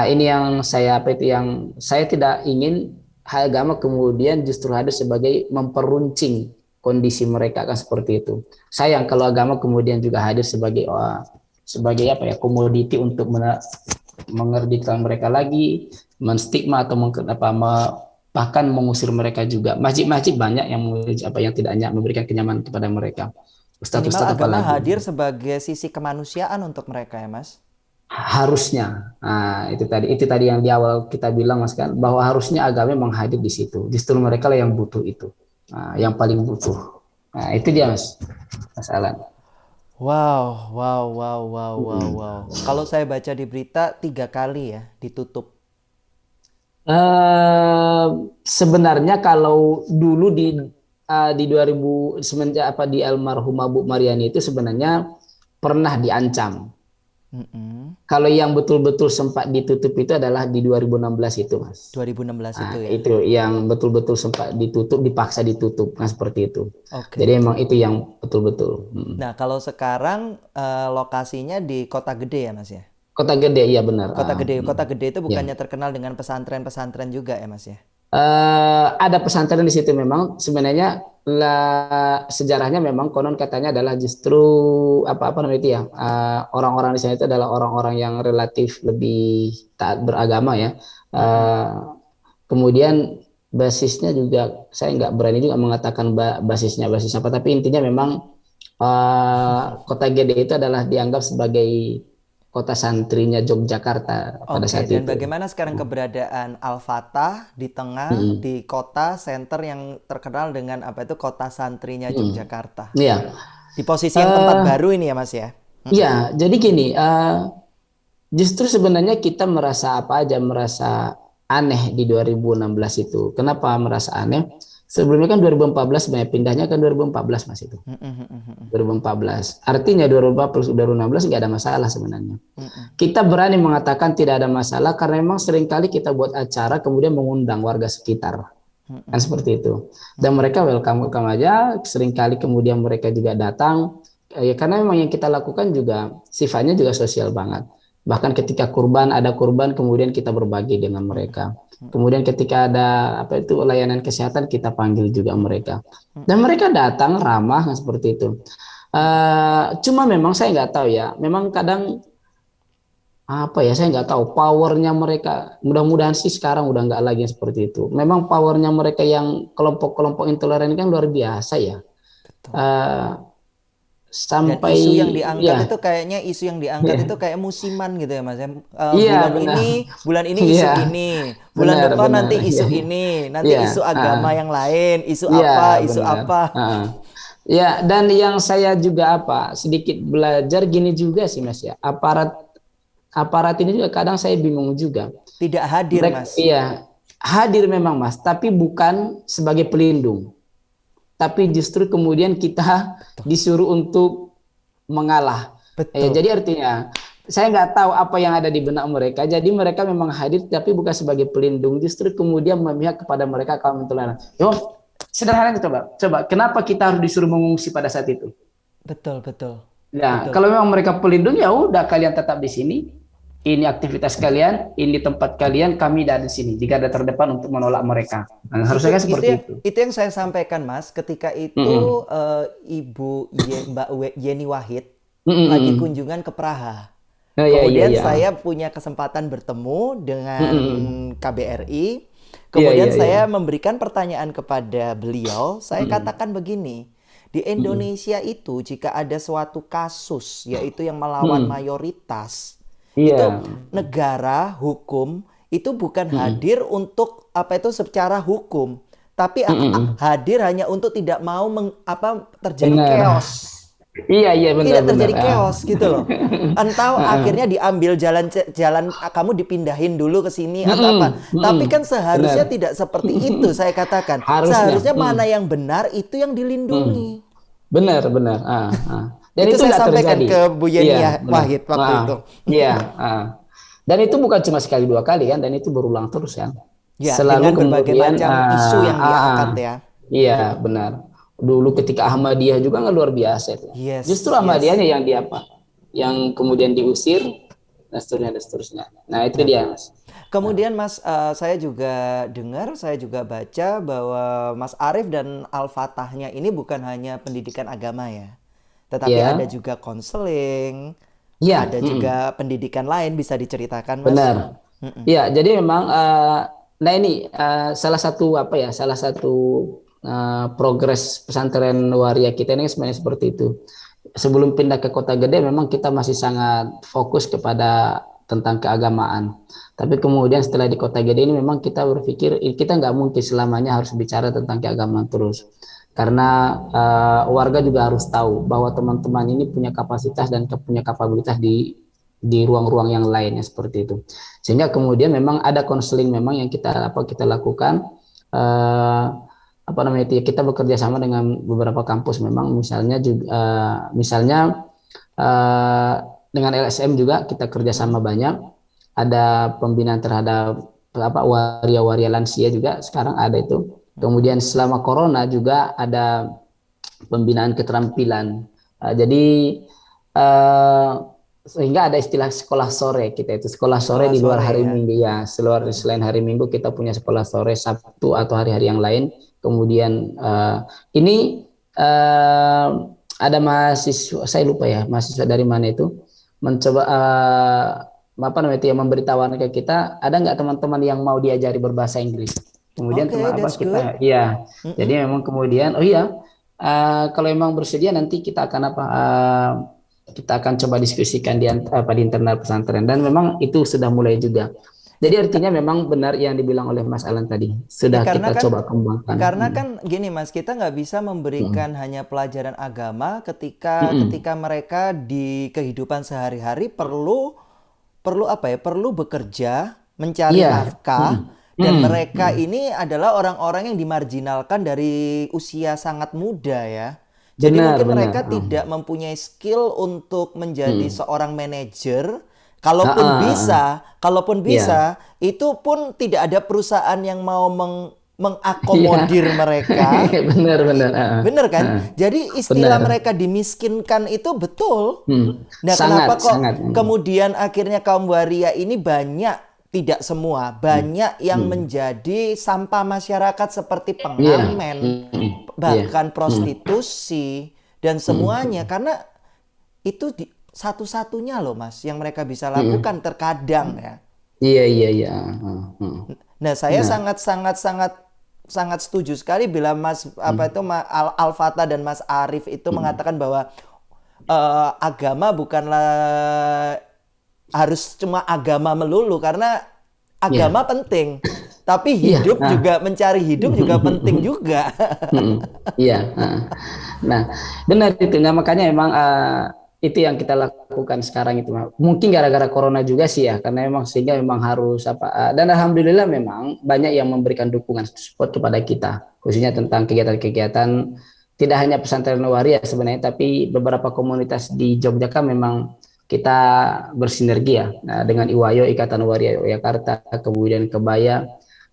S3: ini yang saya apa itu yang saya tidak ingin agama kemudian justru hadir sebagai memperuncing kondisi mereka kan seperti itu. Sayang kalau agama kemudian juga hadir sebagai sebagai apa ya komoditi untuk mengerdikan mereka lagi, menstigma atau bahkan mengusir mereka juga. Masjid-masjid banyak yang apa yang tidak memberikan kenyamanan kepada mereka.
S2: Minimal
S3: Ustadz-ustadz
S2: agama
S3: apalagi
S2: hadir sebagai sisi kemanusiaan untuk mereka ya Mas?
S3: harusnya. Itu tadi yang di awal kita bilang Mas kan bahwa harusnya agama memang hadir di situ. Justru mereka lah yang butuh itu. Yang paling butuh. Itu dia Mas Alan.
S2: Wow. Kalau saya baca di berita 3 kali ya ditutup.
S3: Sebenarnya kalau dulu di 2000 semenjak apa di almarhumah Bu Mariani itu sebenarnya pernah diancam. Kalau yang betul-betul sempat ditutup itu adalah di 2016 itu, Mas.
S2: 2016 itu ya.
S3: Itu yang betul-betul sempat ditutup, dipaksa ditutup, kan seperti itu.
S2: Oke.
S3: Jadi emang itu yang betul-betul.
S2: Nah, kalau sekarang lokasinya di Kota Gede ya, Mas ya?
S3: Kota Gede, iya benar.
S2: Kota Gede itu bukannya terkenal dengan pesantren-pesantren juga ya, Mas ya?
S3: Ada pesantren di situ memang sebenarnya sejarahnya memang konon katanya adalah justru apa namanya itu ya orang-orang di sana itu adalah orang-orang yang relatif lebih taat beragama ya. Kemudian basisnya juga saya nggak berani juga mengatakan basis apa, tapi intinya memang Kota Gede itu adalah dianggap sebagai kota santrinya Yogyakarta pada saat itu.
S2: Dan bagaimana sekarang keberadaan Al-Fatah di tengah di kota center yang terkenal dengan apa itu kota santrinya Yogyakarta?
S3: Iya.
S2: Di posisi yang tempat baru ini ya Mas ya?
S3: Iya, jadi gini, justru sebenarnya kita merasa merasa aneh di 2016 itu. Kenapa merasa aneh? Sebelumnya kan 2014 sebenarnya pindahnya ke 2014 Mas itu. 2014. Artinya 2014 2016 nggak ada masalah sebenarnya. Kita berani mengatakan tidak ada masalah karena memang seringkali kita buat acara kemudian mengundang warga sekitar. Kan seperti itu. Dan mereka welcome aja, seringkali kemudian mereka juga datang. Ya karena memang yang kita lakukan juga sifatnya juga sosial banget. Bahkan ketika ada kurban kemudian kita berbagi dengan mereka. Kemudian ketika ada apa itu layanan kesehatan kita panggil juga mereka. Dan mereka datang ramah seperti itu. Cuma memang saya nggak tahu ya. Memang kadang apa ya, saya nggak tahu powernya mereka. Mudah-mudahan sih sekarang udah nggak lagi seperti itu. Memang powernya mereka yang kelompok-kelompok intoleran ini kan luar biasa ya.
S2: Betul.
S3: Eh,
S2: Dan
S3: Sampai
S2: isu yang diangkat
S3: ya,
S2: itu kayaknya
S3: ya,
S2: itu kayak musiman gitu ya Mas.
S3: iya benar,
S2: Bulan ini isu
S3: iya
S2: ini, bulan
S3: benar
S2: depan
S3: benar,
S2: nanti
S3: iya
S2: isu ini, nanti
S3: iya,
S2: isu agama yang lain,
S3: iya
S2: isu
S3: benar.
S2: apa.
S3: Ya, dan yang saya juga apa sedikit belajar gini juga sih Mas ya. Aparat ini juga kadang saya bingung juga.
S2: Tidak hadir
S3: Mereka
S2: Mas.
S3: iya hadir memang Mas, tapi bukan sebagai pelindung. Tapi justru kemudian kita disuruh untuk mengalah.
S2: Betul.
S3: Jadi artinya saya nggak tahu apa yang ada di benak mereka. Jadi mereka memang hadir tapi bukan sebagai pelindung, justru kemudian memihak kepada mereka kaum intoleran. Yo, sederhananya coba kenapa kita harus disuruh mengungsi pada saat itu?
S2: Betul, betul.
S3: Nah,
S2: Betul.
S3: kalau memang mereka pelindung ya udah kalian tetap di sini. Ini aktivitas kalian, ini tempat kalian, kami ada di sini. Jika ada terdepan untuk menolak mereka. Nah, harusnya kan seperti itu.
S2: Itu yang saya sampaikan Mas, ketika itu Mbak Yeni Wahid lagi kunjungan ke Praha.
S3: Oh, iya,
S2: Kemudian
S3: iya.
S2: saya punya kesempatan bertemu dengan KBRI.
S3: Iya,
S2: Kemudian
S3: iya,
S2: saya
S3: iya.
S2: memberikan pertanyaan kepada beliau. Saya katakan begini, di Indonesia itu jika ada suatu kasus yaitu yang melawan mayoritas, itu
S3: Iya.
S2: negara hukum itu bukan hadir untuk apa itu secara hukum, tapi hadir hanya untuk tidak mau terjadi
S3: Benar.
S2: chaos.
S3: Iya, iya benar
S2: Tidak terjadi
S3: benar.
S2: chaos gitu loh. Entah akhirnya diambil jalan kamu dipindahin dulu ke sini atau apa. Tapi kan seharusnya
S3: Benar.
S2: tidak seperti itu saya katakan.
S3: Harusnya.
S2: Seharusnya mana yang benar itu yang dilindungi.
S3: Benar, benar. Dan
S2: Itu
S3: itu
S2: saya
S3: nggak
S2: sampaikan
S3: terjadi.
S2: ke Bu Yeni
S3: Iya, benar.
S2: Wahid waktu itu.
S3: Iya. Dan itu bukan cuma sekali dua kali kan, dan itu berulang terus kan.
S2: Ya,
S3: Selalu
S2: dengan berbagai
S3: kemudian
S2: macam isu yang diangkat ya.
S3: Iya, benar. Dulu ketika Ahmadiyah juga nggak luar biasa itu.
S2: Yes,
S3: Justru
S2: yes.
S3: Ahmadiyahnya yang yang kemudian diusir dan seterusnya dan seterusnya. Nah, itu dia, Mas.
S2: Kemudian Mas, saya juga dengar, saya juga baca bahwa Mas Arief dan Al-Fatahnya ini bukan hanya pendidikan agama ya, tetapi
S3: Iya.
S2: ada juga konseling,
S3: Iya,
S2: ada juga pendidikan lain, bisa diceritakan Mas?
S3: benar. Ya, jadi memang nah ini salah satu progres pesantren waria kita ini sebenarnya seperti itu. Sebelum pindah ke Kota Gede memang kita masih sangat fokus kepada tentang keagamaan. Tapi kemudian setelah di Kota Gede ini memang kita berpikir kita nggak mungkin selamanya harus bicara tentang keagamaan terus. Karena warga juga harus tahu bahwa teman-teman ini punya kapasitas dan punya kapabilitas di ruang-ruang yang lainnya seperti itu. Sehingga kemudian memang ada konseling memang yang kita lakukan, kita bekerja sama dengan beberapa kampus memang, misalnya dengan LSM juga kita kerjasama banyak. Ada pembinaan terhadap waria-waria lansia juga sekarang ada itu. Kemudian selama corona juga ada pembinaan keterampilan. Jadi sehingga ada istilah sekolah sore kita itu, sekolah sore di luar hari Minggu ya. Selain hari Minggu kita punya sekolah sore Sabtu atau hari-hari yang lain. Kemudian ini ada mahasiswa, saya lupa ya mahasiswa dari mana itu, mencoba memberitahuan ke kita, ada nggak teman-teman yang mau diajari berbahasa Inggris. Kemudian kita iya. Jadi memang kemudian kalau memang bersedia nanti kita akan kita akan coba diskusikan di internal pesantren, dan memang itu sudah mulai juga. Jadi artinya memang benar yang dibilang oleh Mas Alan tadi, sudah kita coba kembangkan.
S2: Karena kan gini Mas, kita nggak bisa memberikan hanya pelajaran agama ketika mereka di kehidupan sehari-hari perlu bekerja, mencari nafkah, dan mereka ini adalah orang-orang yang dimarginalkan dari usia sangat muda ya. Jadi mungkin mereka tidak mempunyai skill untuk menjadi seorang manajer. Kalaupun bisa, itu pun tidak ada perusahaan yang mau mengakomodir mereka. Benar kan? Jadi istilah mereka dimiskinkan itu betul. Nah, kenapa kok kemudian akhirnya kaum waria ini banyak tidak semua, banyak yang menjadi sampah masyarakat seperti
S3: Iya.
S2: pengamen,
S3: Iya.
S2: bahkan prostitusi dan semuanya, karena itu satu-satunya loh Mas yang mereka bisa lakukan terkadang ya.
S3: Iya, iya, iya.
S2: Nah, saya
S3: Benar.
S2: sangat setuju sekali bila Mas Alfata dan Mas Arif itu mengatakan bahwa agama bukanlah harus cuma agama melulu, karena
S3: Iya.
S2: agama penting, tapi
S3: Iya.
S2: hidup juga, mencari hidup juga penting juga.
S3: Iya. Nah, benar itu. Nah, makanya emang itu yang kita lakukan sekarang itu. Mungkin gara-gara corona juga sih ya, karena memang sehingga memang harus dan alhamdulillah memang banyak yang memberikan dukungan support kepada kita, khususnya tentang kegiatan-kegiatan tidak hanya pesantren waria sebenarnya, tapi beberapa komunitas di Yogyakarta memang kita bersinergi ya, dengan IWAYO, Ikatan Waria Yogyakarta, kemudian Kebaya,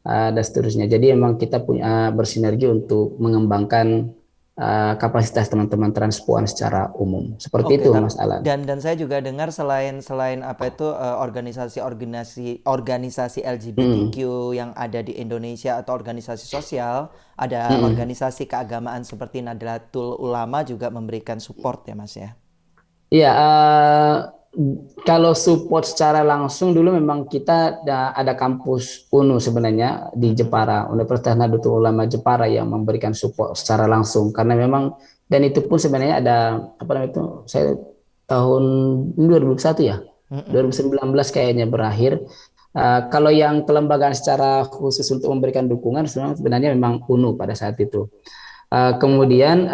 S3: dan seterusnya. Jadi memang kita punya bersinergi untuk mengembangkan kapasitas teman-teman transpuan secara umum. Seperti
S2: Oke,
S3: itu, Mas Alan.
S2: dan saya juga dengar selain apa itu organisasi LGBTQ yang ada di Indonesia atau organisasi sosial, ada organisasi keagamaan seperti Nahdlatul Ulama juga memberikan support ya Mas ya.
S3: Iya, kalau support secara langsung dulu memang kita ada kampus UNU sebenarnya di Jepara, Universitas Nahdlatul Ulama Jepara yang memberikan support secara langsung, karena memang dan itu pun sebenarnya ada apa namanya itu, saya tahun 2001 ya, 2019 kayaknya berakhir. Kalau yang kelembagaan secara khusus untuk memberikan dukungan sebenarnya memang UNU pada saat itu. Kemudian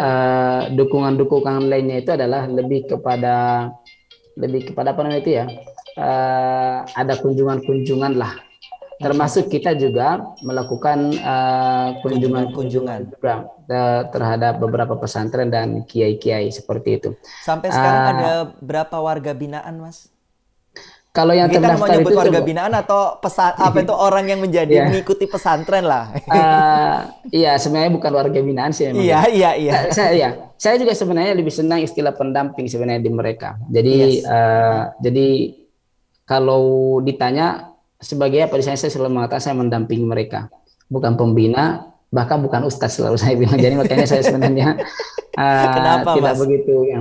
S3: dukungan-dukungan lainnya itu adalah lebih kepada apa namanya itu ya, ada kunjungan-kunjungan lah, termasuk kita juga melakukan kunjungan-kunjungan
S2: Kunjungan-kunjungan.
S3: juga terhadap beberapa pesantren dan kiai-kiai seperti itu.
S2: Sampai sekarang
S3: Uh,
S2: ada berapa warga binaan Mas?
S3: Kalau yang
S2: Kita mau
S3: terdaftar
S2: nyebut
S3: itu
S2: warga binaan atau apa itu orang yang menjadi
S3: ya,
S2: mengikuti pesantren lah.
S3: iya sebenarnya bukan warga binaan sih memang
S2: Iya,
S3: ya.
S2: iya, iya.
S3: Saya juga sebenarnya lebih senang istilah pendamping sebenarnya di mereka. Jadi
S2: Yes.
S3: jadi kalau ditanya sebagai apa, di saya selalu mengatakan saya mendampingi mereka, bukan pembina, bahkan bukan ustadz selalu saya bilang. Jadi makanya saya sebenarnya
S2: Kenapa
S3: tidak
S2: Mas?
S3: begitu ya.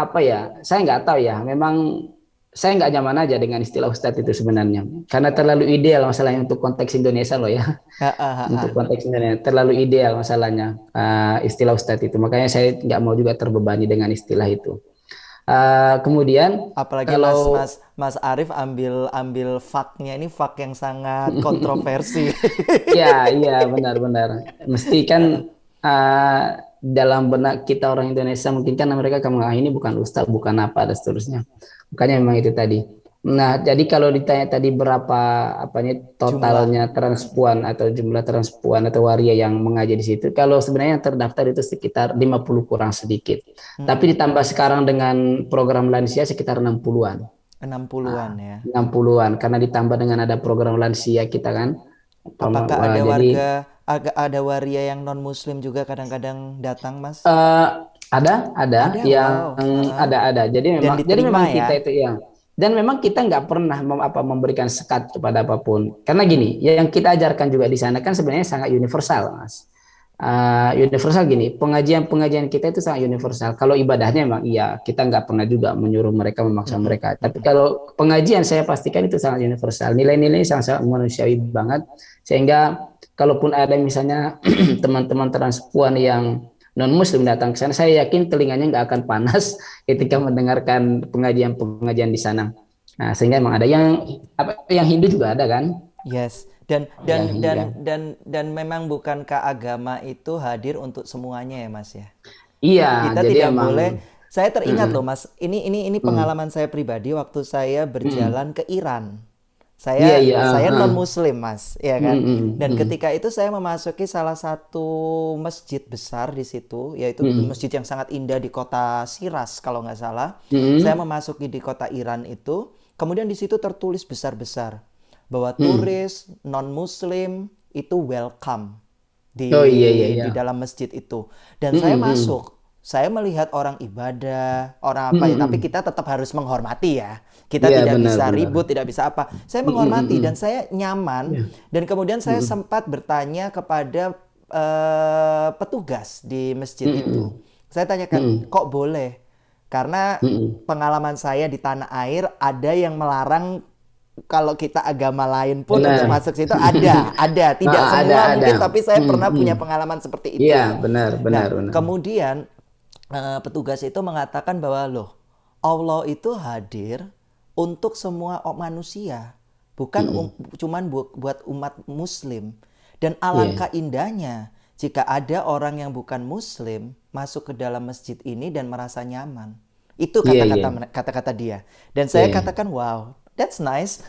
S3: Apa ya? Saya nggak tahu ya. Memang saya nggak nyaman aja dengan istilah ustadz itu sebenarnya, karena terlalu ideal masalahnya untuk konteks Indonesia loh ya.
S2: Ha, ha, ha, ha.
S3: Untuk konteks Indonesia terlalu ideal masalahnya istilah ustadz itu. Makanya saya nggak mau juga terbebani dengan istilah itu. Kemudian
S2: Apalagi
S3: kalau
S2: Mas Arif ambil faknya, ini fak yang sangat kontroversi.
S3: ya, iya benar-benar. Mesti kan dalam benak kita orang Indonesia mungkin kan mereka akan mengatakan ini bukan ustadz, bukan apa dan seterusnya. Makanya memang itu tadi. Nah, jadi kalau ditanya tadi berapa apanya
S2: Jumlah.
S3: totalnya transpuan atau jumlah transpuan atau waria yang mengajar di situ, kalau sebenarnya yang terdaftar itu sekitar 50 kurang sedikit. Tapi ditambah sekarang dengan program lansia sekitar 60-an.
S2: 60-an ya.
S3: 60-an karena ditambah dengan ada program lansia kita kan.
S2: Apakah ada
S3: Jadi
S2: ada waria yang non muslim juga kadang-kadang datang Mas?
S3: ada
S2: Ada,
S3: yang
S2: wow. Ha.
S3: ada.
S2: Dan
S3: Jadi
S2: diterima
S3: memang
S2: ya.
S3: kita itu ya. Dan memang kita nggak pernah memberikan sekat kepada apapun. Karena gini, yang kita ajarkan juga di sana kan sebenarnya sangat universal, Mas. Universal gini, pengajian kita itu sangat universal. Kalau ibadahnya memang iya, kita nggak pernah juga menyuruh mereka, memaksa mereka. Tapi kalau pengajian saya pastikan itu sangat universal. Nilai-nilai sangat manusiawi banget. Sehingga kalaupun ada misalnya teman-teman transpuan yang non muslim datang ke sana, saya yakin telinganya nggak akan panas ketika mendengarkan pengajian-pengajian di sana. Nah, sehingga emang ada yang Hindu juga ada kan?
S2: Yes. Dan
S3: Yang
S2: dan
S3: Hindu
S2: dan
S3: kan?
S2: dan memang bukankah agama itu hadir untuk semuanya ya Mas ya?
S3: Iya,
S2: Kita
S3: jadi
S2: tidak
S3: emang
S2: boleh. Saya teringat
S3: mm,
S2: loh Mas, ini
S3: mm,
S2: pengalaman saya pribadi waktu saya
S3: mm.
S2: berjalan ke Iran.
S3: Iya,
S2: Saya
S3: iya,
S2: saya non muslim Mas, ya
S3: mm,
S2: kan.
S3: mm,
S2: Dan
S3: mm,
S2: ketika itu saya memasuki salah satu masjid besar di situ, yaitu
S3: mm,
S2: masjid yang sangat indah di kota Shiraz kalau nggak salah. Saya
S3: mm,
S2: memasuki di kota Iran itu, kemudian di situ tertulis besar-besar bahwa
S3: mm.
S2: turis non muslim itu welcome di
S3: Oh iya, iya, iya.
S2: di dalam masjid itu. Dan
S3: Mm,
S2: saya
S3: mm, mm.
S2: masuk. saya melihat orang ibadah, orang apa ya, tapi kita tetap harus menghormati ya. Kita
S3: Iya,
S2: tidak
S3: benar,
S2: bisa
S3: benar.
S2: ribut, tidak bisa apa. Saya menghormati dan saya nyaman. Dan kemudian saya sempat bertanya kepada petugas di masjid itu. Saya tanyakan, kok boleh? Karena pengalaman saya di tanah air ada yang melarang kalau kita agama lain pun
S3: Benar.
S2: untuk masuk situ ada. Tidak
S3: Ah,
S2: semua
S3: ada.
S2: mungkin, tapi saya pernah punya pengalaman seperti itu.
S3: Iya, benar.
S2: Nah, kemudian petugas itu mengatakan bahwa loh, Allah itu hadir untuk semua manusia, bukan cuman buat umat Muslim. Dan alangkah indahnya jika ada orang yang bukan Muslim masuk ke dalam masjid ini dan merasa nyaman. Itu kata-kata dia. Dan saya katakan, wow, that's nice.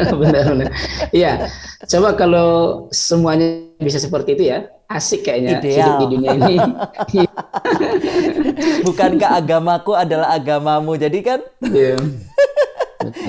S3: Benar. Iya, coba kalau semuanya bisa seperti itu ya, asik kayaknya hidup di dunia ini.
S2: Bukankah agamaku adalah agamamu? Jadi kan,
S3: Iya.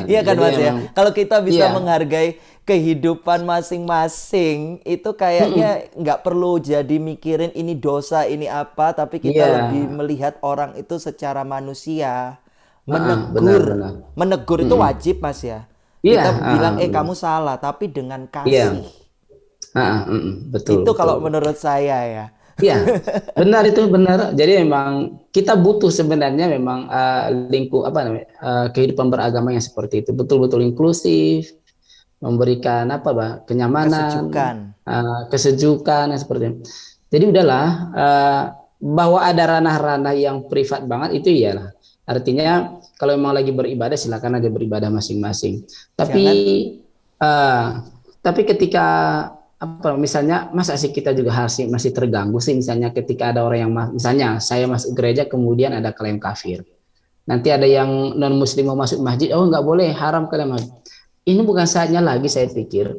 S2: iya kan
S3: Jadi
S2: Mas ya.
S3: emang-
S2: Kalau kita bisa
S3: Iya.
S2: menghargai kehidupan masing-masing, itu kayaknya nggak perlu jadi mikirin ini dosa, ini apa, tapi kita
S3: Iya.
S2: lebih melihat orang itu secara manusia.
S3: benar.
S2: Menegur itu wajib Mas ya.
S3: Iya,
S2: Kita bilang,
S3: benar.
S2: kamu salah, tapi dengan
S3: Iya.
S2: kasih.
S3: Betul.
S2: Itu kalau
S3: betul.
S2: menurut saya ya.
S3: Iya, benar itu benar. Jadi memang kita butuh sebenarnya memang kehidupan beragama yang seperti itu, betul-betul inklusif, memberikan kenyamanan, kesejukan seperti itu. Jadi udahlah, bahwa ada ranah-ranah yang privat banget itu iyalah. Artinya kalau memang lagi beribadah silakan aja beribadah masing-masing. Tapi ketika misalnya masa sih kita juga masih terganggu sih, misalnya ketika ada orang yang misalnya saya masuk gereja kemudian ada klaim kafir. Nanti ada yang non muslim mau masuk masjid, oh nggak boleh, haram kalian masuk. Ini bukan saatnya lagi saya pikir.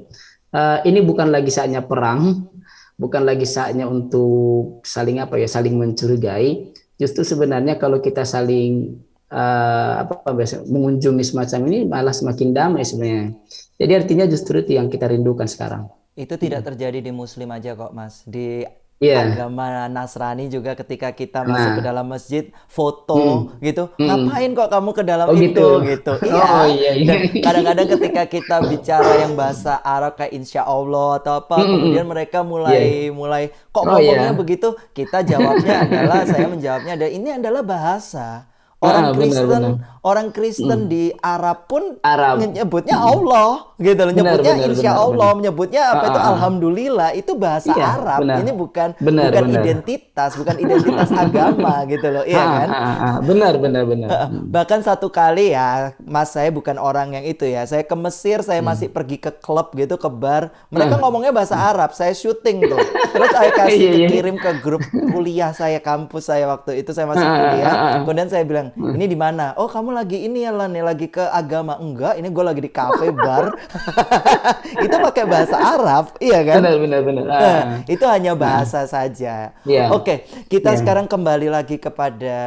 S3: Ini bukan lagi saatnya perang, bukan lagi saatnya untuk saling mencurigai. Justru sebenarnya kalau kita saling mengunjungi semacam ini malah semakin damai sebenarnya. Jadi artinya justru itu yang kita rindukan sekarang.
S2: Itu tidak terjadi di Muslim aja kok Mas. Di
S3: Iya.
S2: agama Nasrani juga ketika kita masuk ke dalam masjid foto gitu, ngapain kok kamu ke dalam itu gitu. Iya. Dan kadang-kadang ketika kita bicara yang bahasa Arab kayak insya Allah atau apa, kemudian mereka mulai kok ngomongnya begitu, kita jawabnya adalah saya menjawabnya adalah ini adalah bahasa. Orang Kristen di Arab pun menyebutnya Allah gitu loh, nyebutnya insya Allah, menyebutnya apa itu alhamdulillah, itu bahasa Arab. Ini bukan identitas agama gitu loh, iya kan?
S3: Benar.
S2: Bahkan satu kali ya, Mas, saya bukan orang yang itu ya. Saya ke Mesir, saya masih pergi ke klub gitu, ke bar. Mereka ngomongnya bahasa Arab, saya syuting tuh. Terus saya kasih kirim ke grup kuliah saya, kampus saya waktu itu saya masih kuliah. Kemudian saya bilang, ini di mana? Oh, kamu lagi ini ya Lan, lagi ke agama. Enggak, ini gue lagi di kafe bar. Itu pakai bahasa Arab, iya kan?
S3: Benar.
S2: Itu hanya bahasa saja. Oke, kita sekarang kembali lagi kepada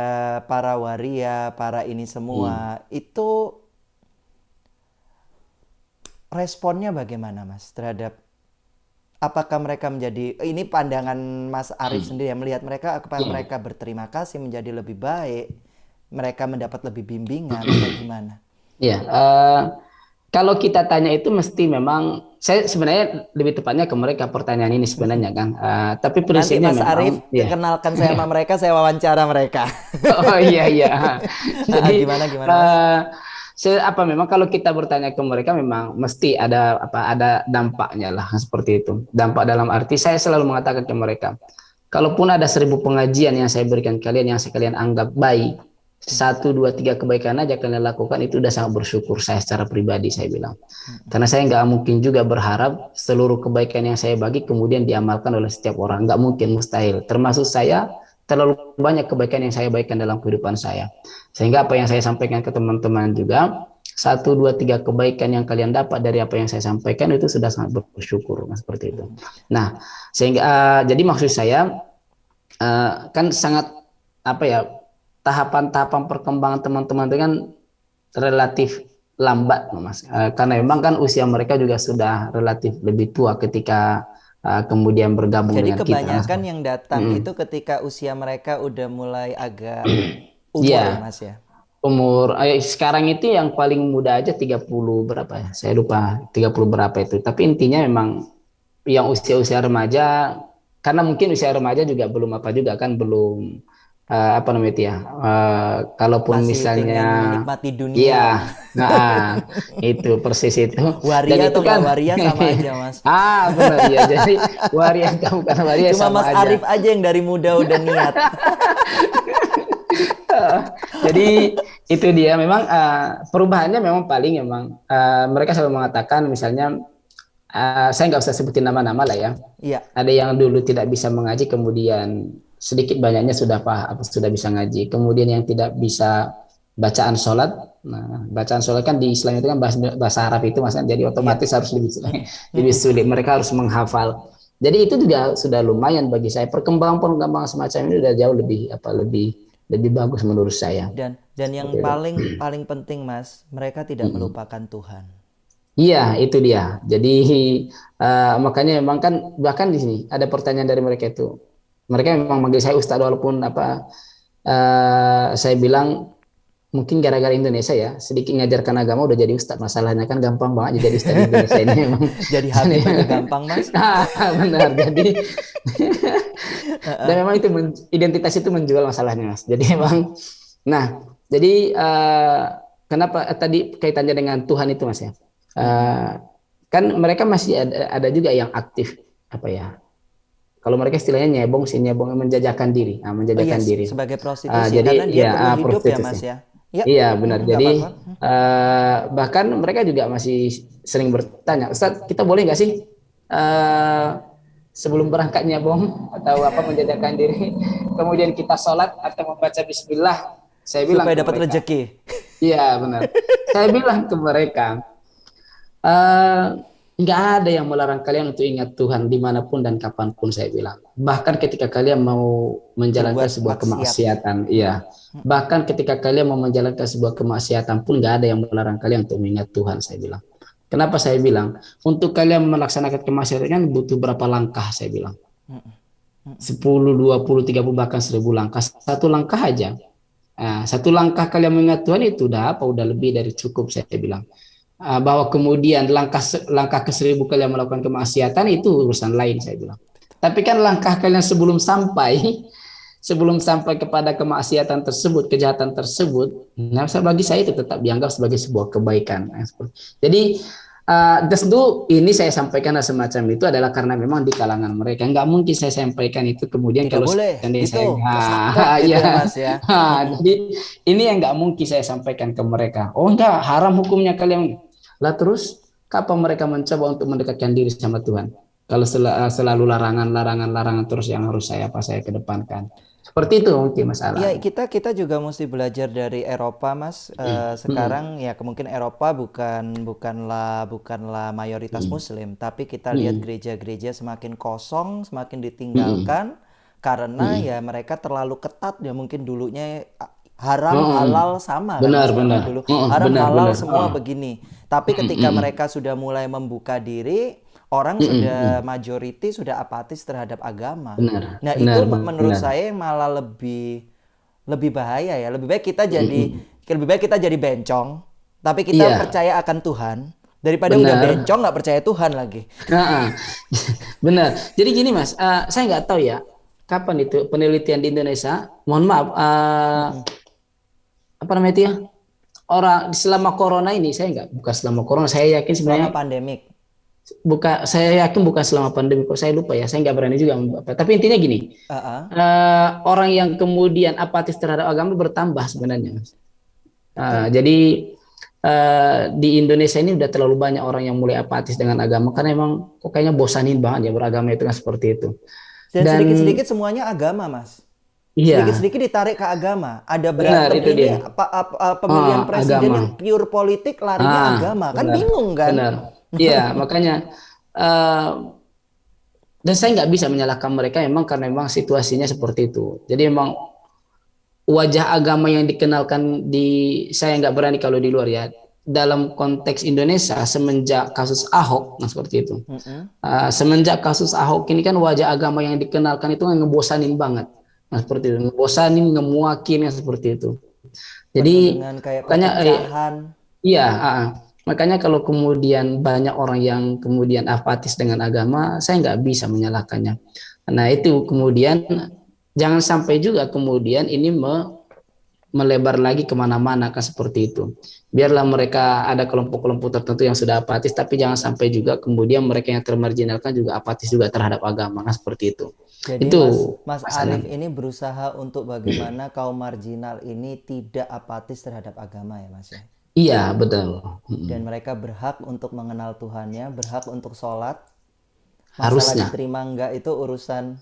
S2: para waria, para ini semua. Itu responnya bagaimana Mas terhadap, apakah mereka menjadi, ini pandangan Mas Arif sendiri ya, melihat mereka, apakah mereka berterima kasih, menjadi lebih baik, mereka mendapat lebih bimbingan atau gimana?
S3: Iya, kalau kita tanya itu mesti memang, saya sebenarnya lebih tepatnya ke mereka pertanyaan ini sebenarnya kan. Tapi prinsipnya
S2: nanti Mas Arif kenalkan saya sama mereka, saya wawancara mereka.
S3: Oh iya. Jadi
S2: gimana?
S3: Memang kalau kita bertanya ke mereka memang mesti ada dampaknya lah seperti itu. Dampak dalam arti saya selalu mengatakan ke mereka, kalaupun ada 1000 pengajian yang saya berikan kalian yang kalian anggap baik, 1, 2, 3 kebaikan aja kalian lakukan, itu udah sangat bersyukur saya secara pribadi, saya bilang. Karena saya nggak mungkin juga berharap seluruh kebaikan yang saya bagi kemudian diamalkan oleh setiap orang. Nggak mungkin, mustahil. Termasuk saya, terlalu banyak kebaikan yang saya baikkan dalam kehidupan saya. Sehingga apa yang saya sampaikan ke teman-teman juga, 1, 2, 3 kebaikan yang kalian dapat dari apa yang saya sampaikan itu sudah sangat bersyukur, seperti itu. Nah, sehingga jadi maksud saya kan sangat tahapan-tahapan perkembangan teman-teman itu kan relatif lambat, Mas. Karena memang kan usia mereka juga sudah relatif lebih tua ketika kemudian bergabung
S2: Jadi
S3: dengan kita.
S2: kebanyakan yang datang itu ketika usia mereka udah mulai agak umur
S3: Iya.
S2: ya Mas ya.
S3: Umur sekarang itu yang paling muda aja 30 berapa ya? Saya lupa 30 berapa itu. Tapi intinya memang yang usia-usia remaja, karena mungkin usia remaja juga belum apa juga kan, belum apa namanya itu ya. Kalaupun
S2: Masih
S3: misalnya
S2: pengen menikmati dunia.
S3: iya, nah itu persis itu. Dan
S2: Waria
S3: itu
S2: atau nggak
S3: kan
S2: waria sama aja Mas.
S3: benar ya. Jadi waria kamu kan waria
S2: Cuma
S3: sama
S2: Mas
S3: aja.
S2: Arif aja yang dari muda udah niat.
S3: Jadi itu dia memang perubahannya memang paling memang mereka selalu mengatakan misalnya saya nggak usah sebutin nama-nama lah ya.
S2: Iya.
S3: Ada yang dulu tidak bisa mengaji kemudian sedikit banyaknya sudah paham, sudah bisa ngaji. Kemudian yang tidak bisa bacaan sholat. Nah, bacaan sholat kan di Islam itu kan bahasa Arab itu mas, jadi otomatis harus lebih sulit. Mereka harus menghafal. Jadi itu juga sudah lumayan bagi saya. Perkembangan semacam ini sudah jauh lebih bagus menurut saya.
S2: Dan yang paling penting Mas, mereka tidak melupakan Tuhan.
S3: Iya, itu dia. Jadi makanya memang kan bahkan di sini ada pertanyaan dari mereka itu. Mereka memang manggil saya Ustadz walaupun saya bilang mungkin gara-gara Indonesia ya, sedikit ngajarkan agama udah jadi Ustadz. Masalahnya kan gampang banget jadi Ustadz Indonesia ini memang.
S2: Jadi Habib aja gampang Mas.
S3: Benar. Jadi dan memang itu identitas itu menjual masalahnya Mas. Jadi memang jadi kenapa tadi kaitannya dengan Tuhan itu Mas ya? Kan mereka masih ada juga yang aktif apa ya? Kalau mereka istilahnya nyebong menjajakan diri, menjajakan diri
S2: sebagai prostitusi
S3: jadi
S2: karena dia perlu hidup
S3: prostitusi.
S2: ya Mas ya. Ya,
S3: iya benar. Jadi
S2: apa-apa.
S3: bahkan mereka juga masih sering bertanya, Ustaz, kita boleh nggak sih sebelum berangkat nyebong atau menjajakan diri, kemudian kita sholat atau membaca Bismillah? Saya bilang
S2: supaya dapat rezeki.
S3: Iya benar. Saya bilang ke mereka, nggak ada yang melarang kalian untuk ingat Tuhan dimanapun dan kapanpun, saya bilang. Bahkan ketika kalian mau menjalankan sebuah kemaksiatan, iya. Bahkan ketika kalian mau menjalankan sebuah kemaksiatan pun nggak ada yang melarang kalian untuk mengingat Tuhan, saya bilang. Kenapa saya bilang? Untuk kalian melaksanakan kemaksiatan kan butuh berapa langkah, saya bilang. 10, 20, 30, bahkan 1000 langkah. Satu langkah aja. Satu langkah kalian mengingat Tuhan itu udah lebih dari cukup, saya bilang. Bahwa kemudian langkah ke-1000 kalian melakukan kemaksiatan itu urusan lain, saya bilang. Tapi kan langkah kalian sebelum sampai kepada kemaksiatan tersebut, kejahatan tersebut, bagi saya itu tetap dianggap sebagai sebuah kebaikan. Jadi tentu ini saya sampaikan semacam itu adalah karena memang di kalangan mereka nggak mungkin saya sampaikan itu kemudian
S2: tidak
S3: kalau
S2: boleh
S3: itu
S2: Mas ya.
S3: Jadi ini yang nggak mungkin saya sampaikan ke mereka. Oh enggak, haram hukumnya kalian. Lah terus kapan mereka mencoba untuk mendekatkan diri sama Tuhan? Kalau selalu larangan terus yang harus saya kedepankan. Seperti itu mungkin masalah.
S2: Ya kita juga mesti belajar dari Eropa Mas. Sekarang ya kemungkinan Eropa bukanlah mayoritas Muslim, tapi kita lihat gereja-gereja semakin kosong, semakin ditinggalkan karena ya mereka terlalu ketat ya, mungkin dulunya haram halal sama
S3: benar.
S2: dulu haram halal semua begini. Tapi ketika mereka sudah mulai membuka diri, orang sudah majority sudah apatis terhadap agama. Itu menurut saya malah lebih bahaya ya. Lebih baik kita jadi bencong, tapi kita percaya akan Tuhan daripada udah bencong nggak percaya Tuhan lagi.
S3: Benar. Jadi gini Mas, saya nggak tahu ya kapan itu penelitian di Indonesia. Mohon maaf, apa namanya itu ya? Orang selama corona ini bukan selama corona, saya yakin sebenarnya
S2: selama pandemik.
S3: Saya yakin bukan selama pandemi, kok saya lupa ya, saya nggak berani juga. Tapi intinya gini, orang yang kemudian apatis terhadap agama bertambah sebenarnya. Jadi di Indonesia ini udah terlalu banyak orang yang mulai apatis dengan agama karena emang kok kayaknya bosanin banget ya beragama itu kan seperti itu.
S2: Dan sedikit-sedikit semuanya agama Mas. Sedikit-sedikit ditarik ke agama. Ada berantem ini pemilihan presiden agama yang pure politik larinya agama. Kan bingung kan?
S3: Benar. Iya, makanya dan saya nggak bisa menyalahkan mereka memang karena memang situasinya seperti itu. Jadi memang wajah agama yang dikenalkan saya nggak berani kalau di luar ya. dalam konteks Indonesia semenjak kasus Ahok, nah seperti itu. Semenjak kasus Ahok ini kan wajah agama yang dikenalkan itu ngebosanin banget. Nah seperti itu, ngebosanin, ngemuakin, seperti itu.
S2: Penuh
S3: Jadi
S2: dengan kayak
S3: makanya
S2: perpecahan.
S3: iya, makanya kalau kemudian banyak orang yang kemudian apatis dengan agama, saya nggak bisa menyalahkannya. Nah itu kemudian jangan sampai juga kemudian ini melebar lagi kemana-mana kan seperti itu. Biarlah mereka ada kelompok-kelompok tertentu yang sudah apatis, tapi jangan sampai juga kemudian mereka yang termarginalkan juga apatis juga terhadap agama kan seperti itu.
S2: Jadi
S3: Itu
S2: Mas
S3: masalah.
S2: Arif ini berusaha untuk bagaimana kaum marginal ini tidak apatis terhadap agama ya Mas ya.
S3: Iya betul.
S2: Dan mereka berhak untuk mengenal Tuhannya, berhak untuk sholat. Masalah
S3: Harusnya.
S2: diterima enggak itu urusan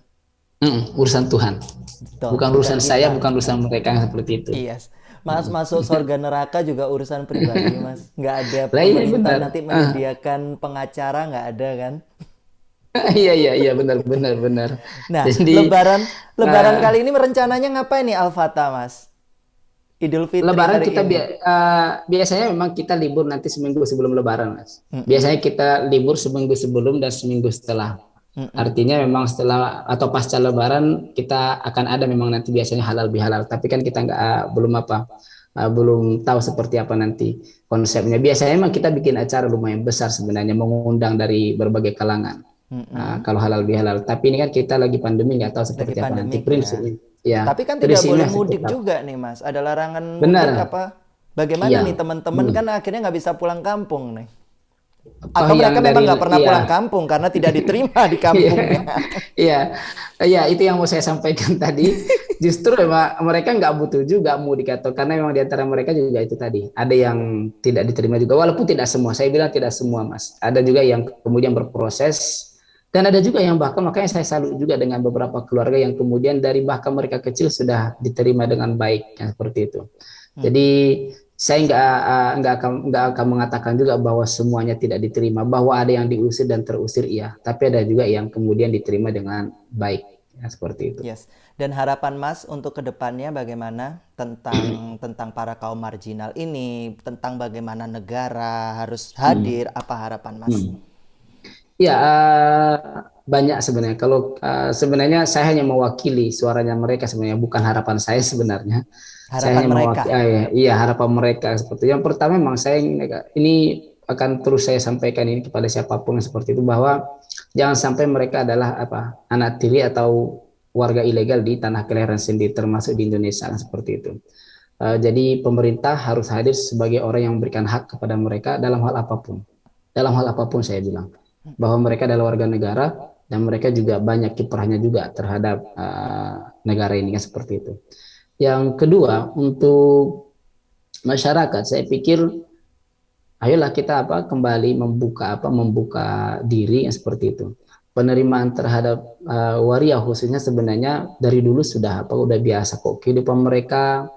S3: Urusan Tuhan.
S2: betul,
S3: Bukan
S2: bukan
S3: urusan saya,
S2: kita.
S3: bukan urusan mereka yang seperti itu.
S2: Iya. Mas masuk surga neraka juga urusan pribadi Mas. Nggak ada
S3: Lah iya
S2: pemerintah
S3: benar.
S2: nanti menyediakan pengacara, nggak ada kan.
S3: Iya iya iya benar benar benar.
S2: Nah,
S3: Jadi
S2: lebaran kali ini rencananya ngapain nih Al-Fatah Mas? Idul Fitri
S3: Lebaran
S2: hari
S3: kita
S2: ini.
S3: biasanya memang kita libur nanti seminggu sebelum Lebaran, Mas. Biasanya kita libur seminggu sebelum dan seminggu setelah. Artinya memang setelah atau pasca Lebaran kita akan ada memang nanti biasanya halal bihalal. Tapi kan kita nggak belum tahu seperti apa nanti konsepnya. Biasanya memang kita bikin acara lumayan besar sebenarnya, mengundang dari berbagai kalangan. Kalau halal bihalal. Tapi ini kan kita lagi pandemi, nggak tahu
S2: Lagi
S3: seperti apa nanti
S2: pandemik ya.
S3: prinsipnya. Ya,
S2: Tapi kan tidak boleh
S3: prinsipnya
S2: mudik
S3: seperti apa.
S2: juga nih Mas. Ada larangan
S3: Benar.
S2: mudik apa? Bagaimana
S3: Iya.
S2: nih teman-teman kan akhirnya nggak bisa pulang kampung nih.
S3: Oh,
S2: Atau
S3: yang
S2: mereka memang
S3: dari-
S2: nggak pernah
S3: iya.
S2: pulang kampung karena tidak diterima di kampungnya.
S3: Iya, iya itu yang mau saya sampaikan tadi. Justru memang mereka nggak butuh juga mudik atau karena memang di antara mereka juga itu tadi ada yang tidak diterima juga. Walaupun tidak semua, saya bilang tidak semua Mas. Ada juga yang kemudian berproses dan ada juga yang bahkan makanya saya salut juga dengan beberapa keluarga yang kemudian dari bahkan mereka kecil sudah diterima dengan baik, ya, seperti itu. Jadi saya nggak akan mengatakan juga bahwa semuanya tidak diterima, bahwa ada yang diusir dan terusir iya, tapi ada juga yang kemudian diterima dengan baik, ya, seperti itu.
S2: Yes. Dan harapan Mas untuk kedepannya bagaimana tentang para kaum marginal ini, tentang bagaimana negara harus hadir, apa harapan Mas?
S3: Ya banyak sebenarnya. Kalau sebenarnya saya hanya mewakili suaranya mereka sebenarnya, bukan harapan saya sebenarnya. Saya
S2: Harapan
S3: hanya
S2: mereka.
S3: iya harapan mereka seperti yang pertama memang saya ini akan terus saya sampaikan ini kepada siapapun yang seperti itu bahwa jangan sampai mereka adalah anak tiri atau warga ilegal di tanah kelahiran sendiri termasuk di Indonesia seperti itu. Jadi pemerintah harus hadir sebagai orang yang memberikan hak kepada mereka dalam hal apapun. Dalam hal apapun saya bilang bahwa mereka adalah warga negara dan mereka juga banyak kiprahnya juga terhadap negara ini kan seperti itu. Yang kedua untuk masyarakat saya pikir ayolah kita kembali membuka diri yang seperti itu. Penerimaan terhadap waria khususnya sebenarnya dari dulu sudah udah biasa kok, kehidupan mereka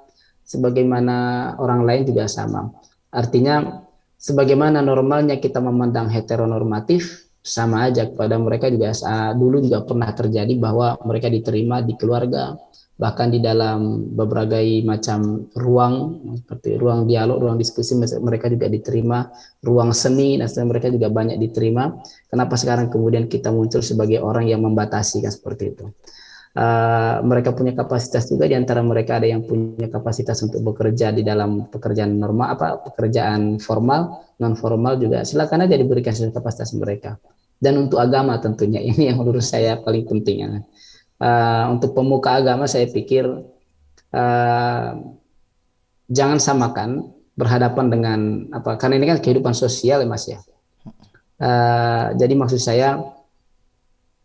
S3: sebagaimana orang lain juga sama. Artinya sebagaimana normalnya kita memandang heteronormatif, sama aja kepada mereka juga dulu juga pernah terjadi bahwa mereka diterima di keluarga, bahkan di dalam berbagai macam ruang seperti ruang dialog, ruang diskusi mereka juga diterima, ruang seni dan mereka juga banyak diterima. Kenapa sekarang kemudian kita muncul sebagai orang yang membatasi kan seperti itu? Mereka punya kapasitas juga, di antara mereka ada yang punya kapasitas untuk bekerja di dalam pekerjaan normal pekerjaan formal, non formal juga silakan aja diberikan sesuai kapasitas mereka. Dan untuk agama tentunya ini yang menurut saya paling penting ya. Untuk pemuka agama saya pikir jangan samakan berhadapan dengan karena ini kan kehidupan sosial ya Mas ya. Jadi maksud saya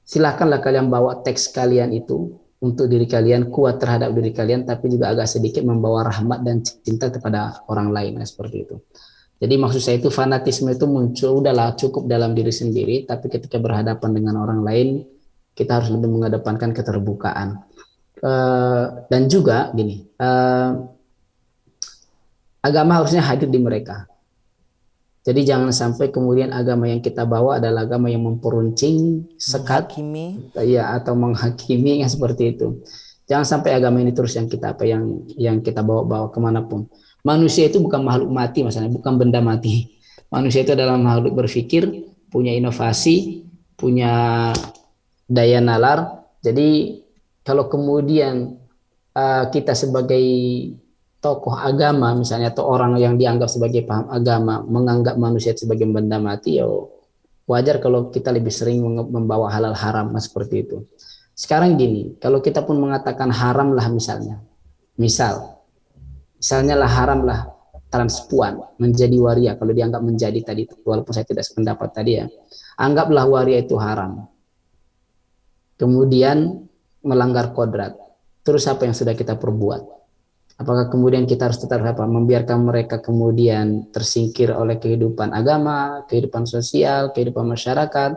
S3: silakanlah kalian bawa teks kalian itu untuk diri kalian, kuat terhadap diri kalian, tapi juga agak sedikit membawa rahmat dan cinta kepada orang lain seperti itu. Jadi maksud saya itu fanatisme itu muncul udahlah cukup dalam diri sendiri, tapi ketika berhadapan dengan orang lain kita harus lebih mengedepankan keterbukaan. Dan juga gini, agama harusnya hadir di mereka. Jadi jangan sampai kemudian agama yang kita bawa adalah agama yang memperuncing, sekat, atau menghakimi yang seperti itu. Jangan sampai agama ini terus yang kita yang kita bawa kemanapun. Manusia itu bukan makhluk mati, maksudnya bukan benda mati. Manusia itu adalah makhluk berpikir, punya inovasi, punya daya nalar. Jadi kalau kemudian kita sebagai tokoh agama misalnya atau orang yang dianggap sebagai paham agama menganggap manusia sebagai benda mati, ya wajar kalau kita lebih sering membawa halal haram seperti itu. Sekarang gini, kalau kita pun mengatakan haram lah misalnya lah haram lah transpuan menjadi waria, kalau dianggap menjadi tadi, walaupun saya tidak sependapat tadi ya, anggaplah waria itu haram, kemudian melanggar kodrat, terus apa yang sudah kita perbuat? Apakah kemudian kita harus tetap membiarkan mereka kemudian tersingkir oleh kehidupan agama, kehidupan sosial, kehidupan masyarakat,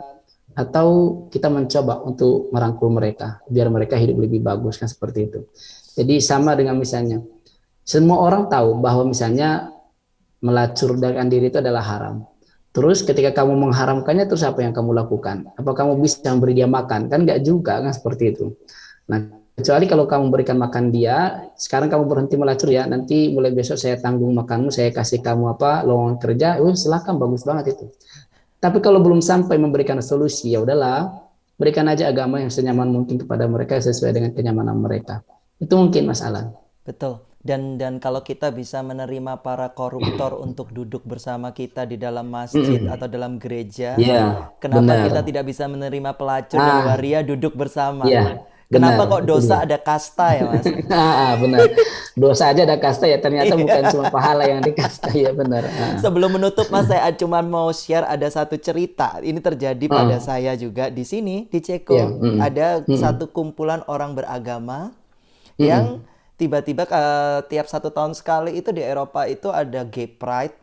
S3: atau kita mencoba untuk merangkul mereka biar mereka hidup lebih bagus, kan seperti itu. Jadi sama dengan misalnya semua orang tahu bahwa misalnya melacurkan diri itu adalah haram. Terus ketika kamu mengharamkannya, terus apa yang kamu lakukan? Apa kamu bisa memberi dia makan? Kan enggak juga, kan seperti itu. Nah, kecuali kalau kamu berikan makan dia, sekarang kamu berhenti melacur ya, nanti mulai besok saya tanggung makanmu, saya kasih kamu lowongan kerja, silakan, bagus banget itu. Tapi kalau belum sampai memberikan solusi, ya udahlah, berikan aja agama yang senyaman mungkin kepada mereka sesuai dengan kenyamanan mereka. Itu mungkin Mas Alan.
S2: Betul. Dan kalau kita bisa menerima para koruptor untuk duduk bersama kita di dalam masjid atau dalam gereja, kenapa
S3: benar.
S2: kita tidak bisa menerima pelacur dan waria duduk bersama?
S3: benar,
S2: Kenapa kok dosa ada kasta ya, Mas?
S3: Benar. Dosa aja ada kasta ya, ternyata bukan cuma pahala yang dikasta, ya benar.
S2: Sebelum menutup Mas, saya cuma mau share ada satu cerita. Ini terjadi pada saya juga di sini di Ceko. Ada satu kumpulan orang beragama yang tiba-tiba tiap 1 tahun sekali itu di Eropa itu ada Gay Pride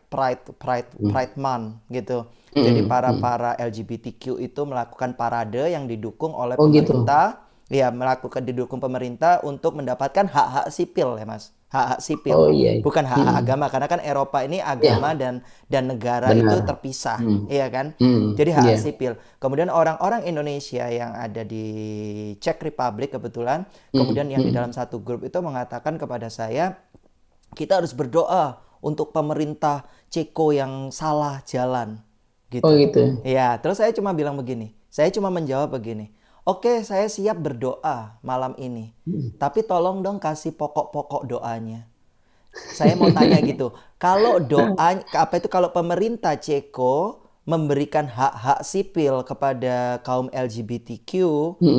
S2: Month gitu. Jadi para LGBTQ itu melakukan parade yang didukung oleh pemerintah. Gitu. Ya, didukung pemerintah untuk mendapatkan hak-hak sipil ya, Mas. Hak-hak sipil. Bukan hak-hak agama, karena kan Eropa ini agama dan negara itu terpisah, iya kan? Jadi hak-hak sipil. Kemudian orang-orang Indonesia yang ada di Czech Republic kebetulan, kemudian yang di dalam satu grup itu mengatakan kepada saya, kita harus berdoa untuk pemerintah Ceko yang salah jalan, gitu.
S3: Gitu.
S2: Ya, terus saya cuma bilang begini, saya cuma menjawab begini. Oke, saya siap berdoa malam ini. Tapi tolong dong kasih pokok-pokok doanya. Saya mau tanya gitu. Kalau kalau pemerintah Ceko memberikan hak-hak sipil kepada kaum LGBTQ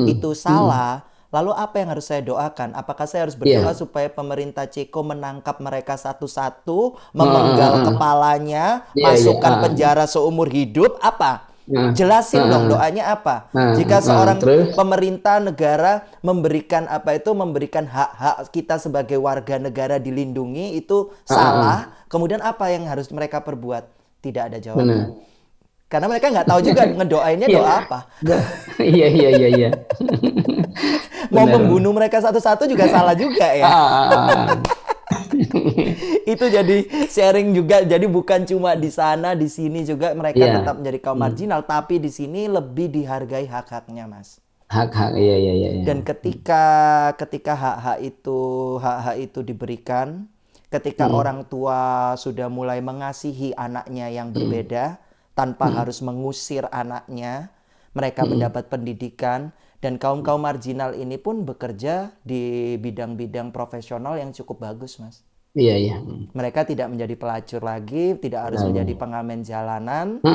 S2: itu salah, lalu apa yang harus saya doakan? Apakah saya harus berdoa supaya pemerintah Ceko menangkap mereka satu-satu, memenggal kepalanya, masukkan penjara seumur hidup, apa? Jelasin dong doanya apa. Jika seorang pemerintah negara memberikan memberikan hak-hak kita sebagai warga negara dilindungi itu salah, kemudian apa yang harus mereka perbuat? Tidak ada jawaban. Karena mereka nggak tahu juga ngedoainnya doa apa.
S3: Iya.
S2: Mau membunuh mereka satu-satu juga salah juga ya. Itu jadi sharing juga. Jadi bukan cuma di sana, di sini juga mereka tetap menjadi kaum marginal, tapi di sini lebih dihargai hak-haknya, Mas.
S3: Hak-hak, iya.
S2: Dan ketika hak-hak itu diberikan, ketika orang tua sudah mulai mengasihi anaknya yang berbeda tanpa harus mengusir anaknya, mereka mendapat pendidikan. Dan kaum-kaum marginal ini pun bekerja di bidang-bidang profesional yang cukup bagus, Mas.
S3: Iya.
S2: Mereka tidak menjadi pelacur lagi, tidak harus menjadi pengamen jalanan.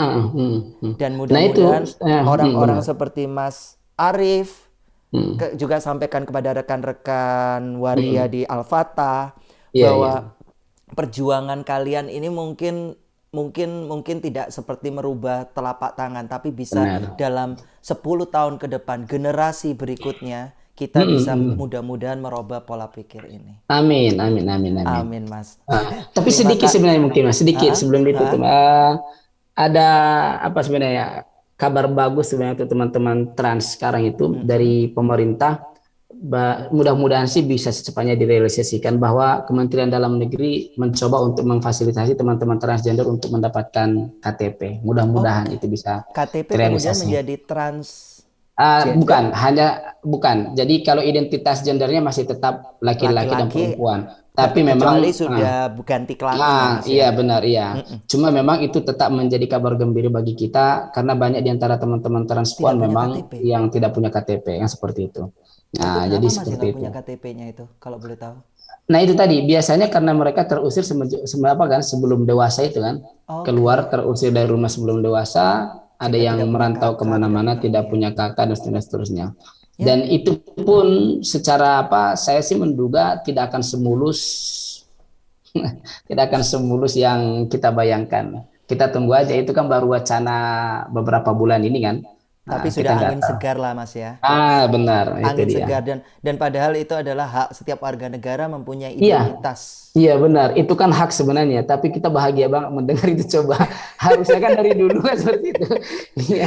S2: Dan mudah-mudahan orang-orang seperti Mas Arif juga sampaikan kepada rekan-rekan waria di Al-Fatah bahwa perjuangan kalian ini mungkin tidak seperti merubah telapak tangan, tapi bisa dalam 10 tahun ke depan, generasi berikutnya kita bisa mudah-mudahan merubah pola pikir ini.
S3: Amin, Mas. Tapi sedikit sebenarnya mungkin Mas, sedikit sebelum ditutup. Ada apa sebenarnya kabar bagus sebenarnya untuk teman-teman trans sekarang itu dari pemerintah. Mudah-mudahan sih bisa secepatnya direalisasikan bahwa Kementerian Dalam Negeri mencoba untuk memfasilitasi teman-teman transgender untuk mendapatkan KTP. Mudah-mudahan itu bisa
S2: KTP kemudian menjadi trans.
S3: Bukan. Jadi kalau identitas gendernya masih tetap laki-laki dan perempuan. Tapi memang
S2: kecuali sudah ganti kelamin ya, Mas, ya.
S3: iya benar iya. Cuma memang itu tetap menjadi kabar gembira bagi kita karena banyak di antara teman-teman transpuan
S2: Tidak punya
S3: memang
S2: KTP.
S3: yang tidak punya KTP yang seperti itu.
S2: Itu
S3: Nah,
S2: kenapa
S3: jadi
S2: Mas yang
S3: seperti
S2: nggak
S3: itu.
S2: punya KTP-nya itu kalau boleh tahu?
S3: Nah, itu tadi biasanya karena mereka terusir apa kan sebelum dewasa itu kan.
S2: Oke.
S3: Keluar terusir dari rumah sebelum dewasa, ada
S2: Sehingga
S3: yang
S2: tidak punya
S3: merantau
S2: kakak,
S3: kemana-mana tidak
S2: ini ya.
S3: punya kakak dan seterusnya.
S2: Ya.
S3: Dan itu pun secara apa saya sih menduga tidak akan semulus tidak akan semulus yang kita bayangkan. Kita tunggu aja, itu kan baru wacana beberapa bulan ini kan.
S2: Tapi
S3: Nah, kita
S2: sudah
S3: nggak
S2: angin
S3: tahu.
S2: segar lah Mas ya.
S3: Benar, itu
S2: Angin
S3: dia.
S2: segar dan padahal itu adalah hak setiap warga negara mempunyai
S3: Iya,
S2: identitas.
S3: iya benar. Itu kan hak sebenarnya, tapi kita bahagia banget mendengar itu coba. Harusnya kan dari dulu kan seperti itu. Iya,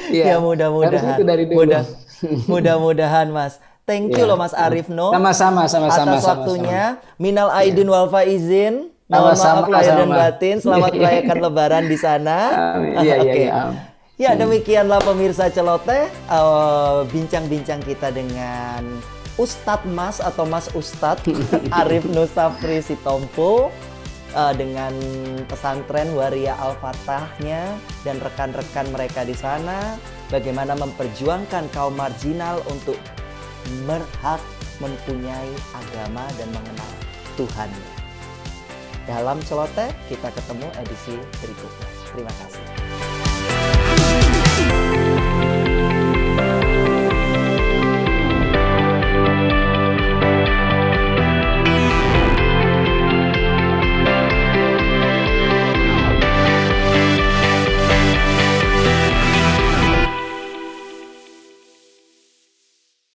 S3: iya.
S2: Ya
S3: Harusnya
S2: mudah-mudahan
S3: itu dari dulu.
S2: mudah-mudahan Mas. Thank you
S3: Iya,
S2: loh Mas
S3: iya.
S2: Arif No
S3: Sama-sama,
S2: atas waktunya. Minal aidin wal faizin. Mohon
S3: Sama-sama,
S2: maaf lahir dan
S3: sama.
S2: batin. Selamat merayakan Lebaran di sana.
S3: Iya, iya,
S2: Oke.
S3: iya.
S2: Ya demikianlah pemirsa celoteh bincang-bincang kita dengan Ustadz Mas atau Mas Ustadz Arif Nusafri Sitompo dengan pesantren Waria Al-Fatahnya dan rekan-rekan mereka di sana, bagaimana memperjuangkan kaum marginal untuk berhak mempunyai agama dan mengenal Tuhannya. Dalam celoteh kita ketemu edisi berikutnya. Terima kasih.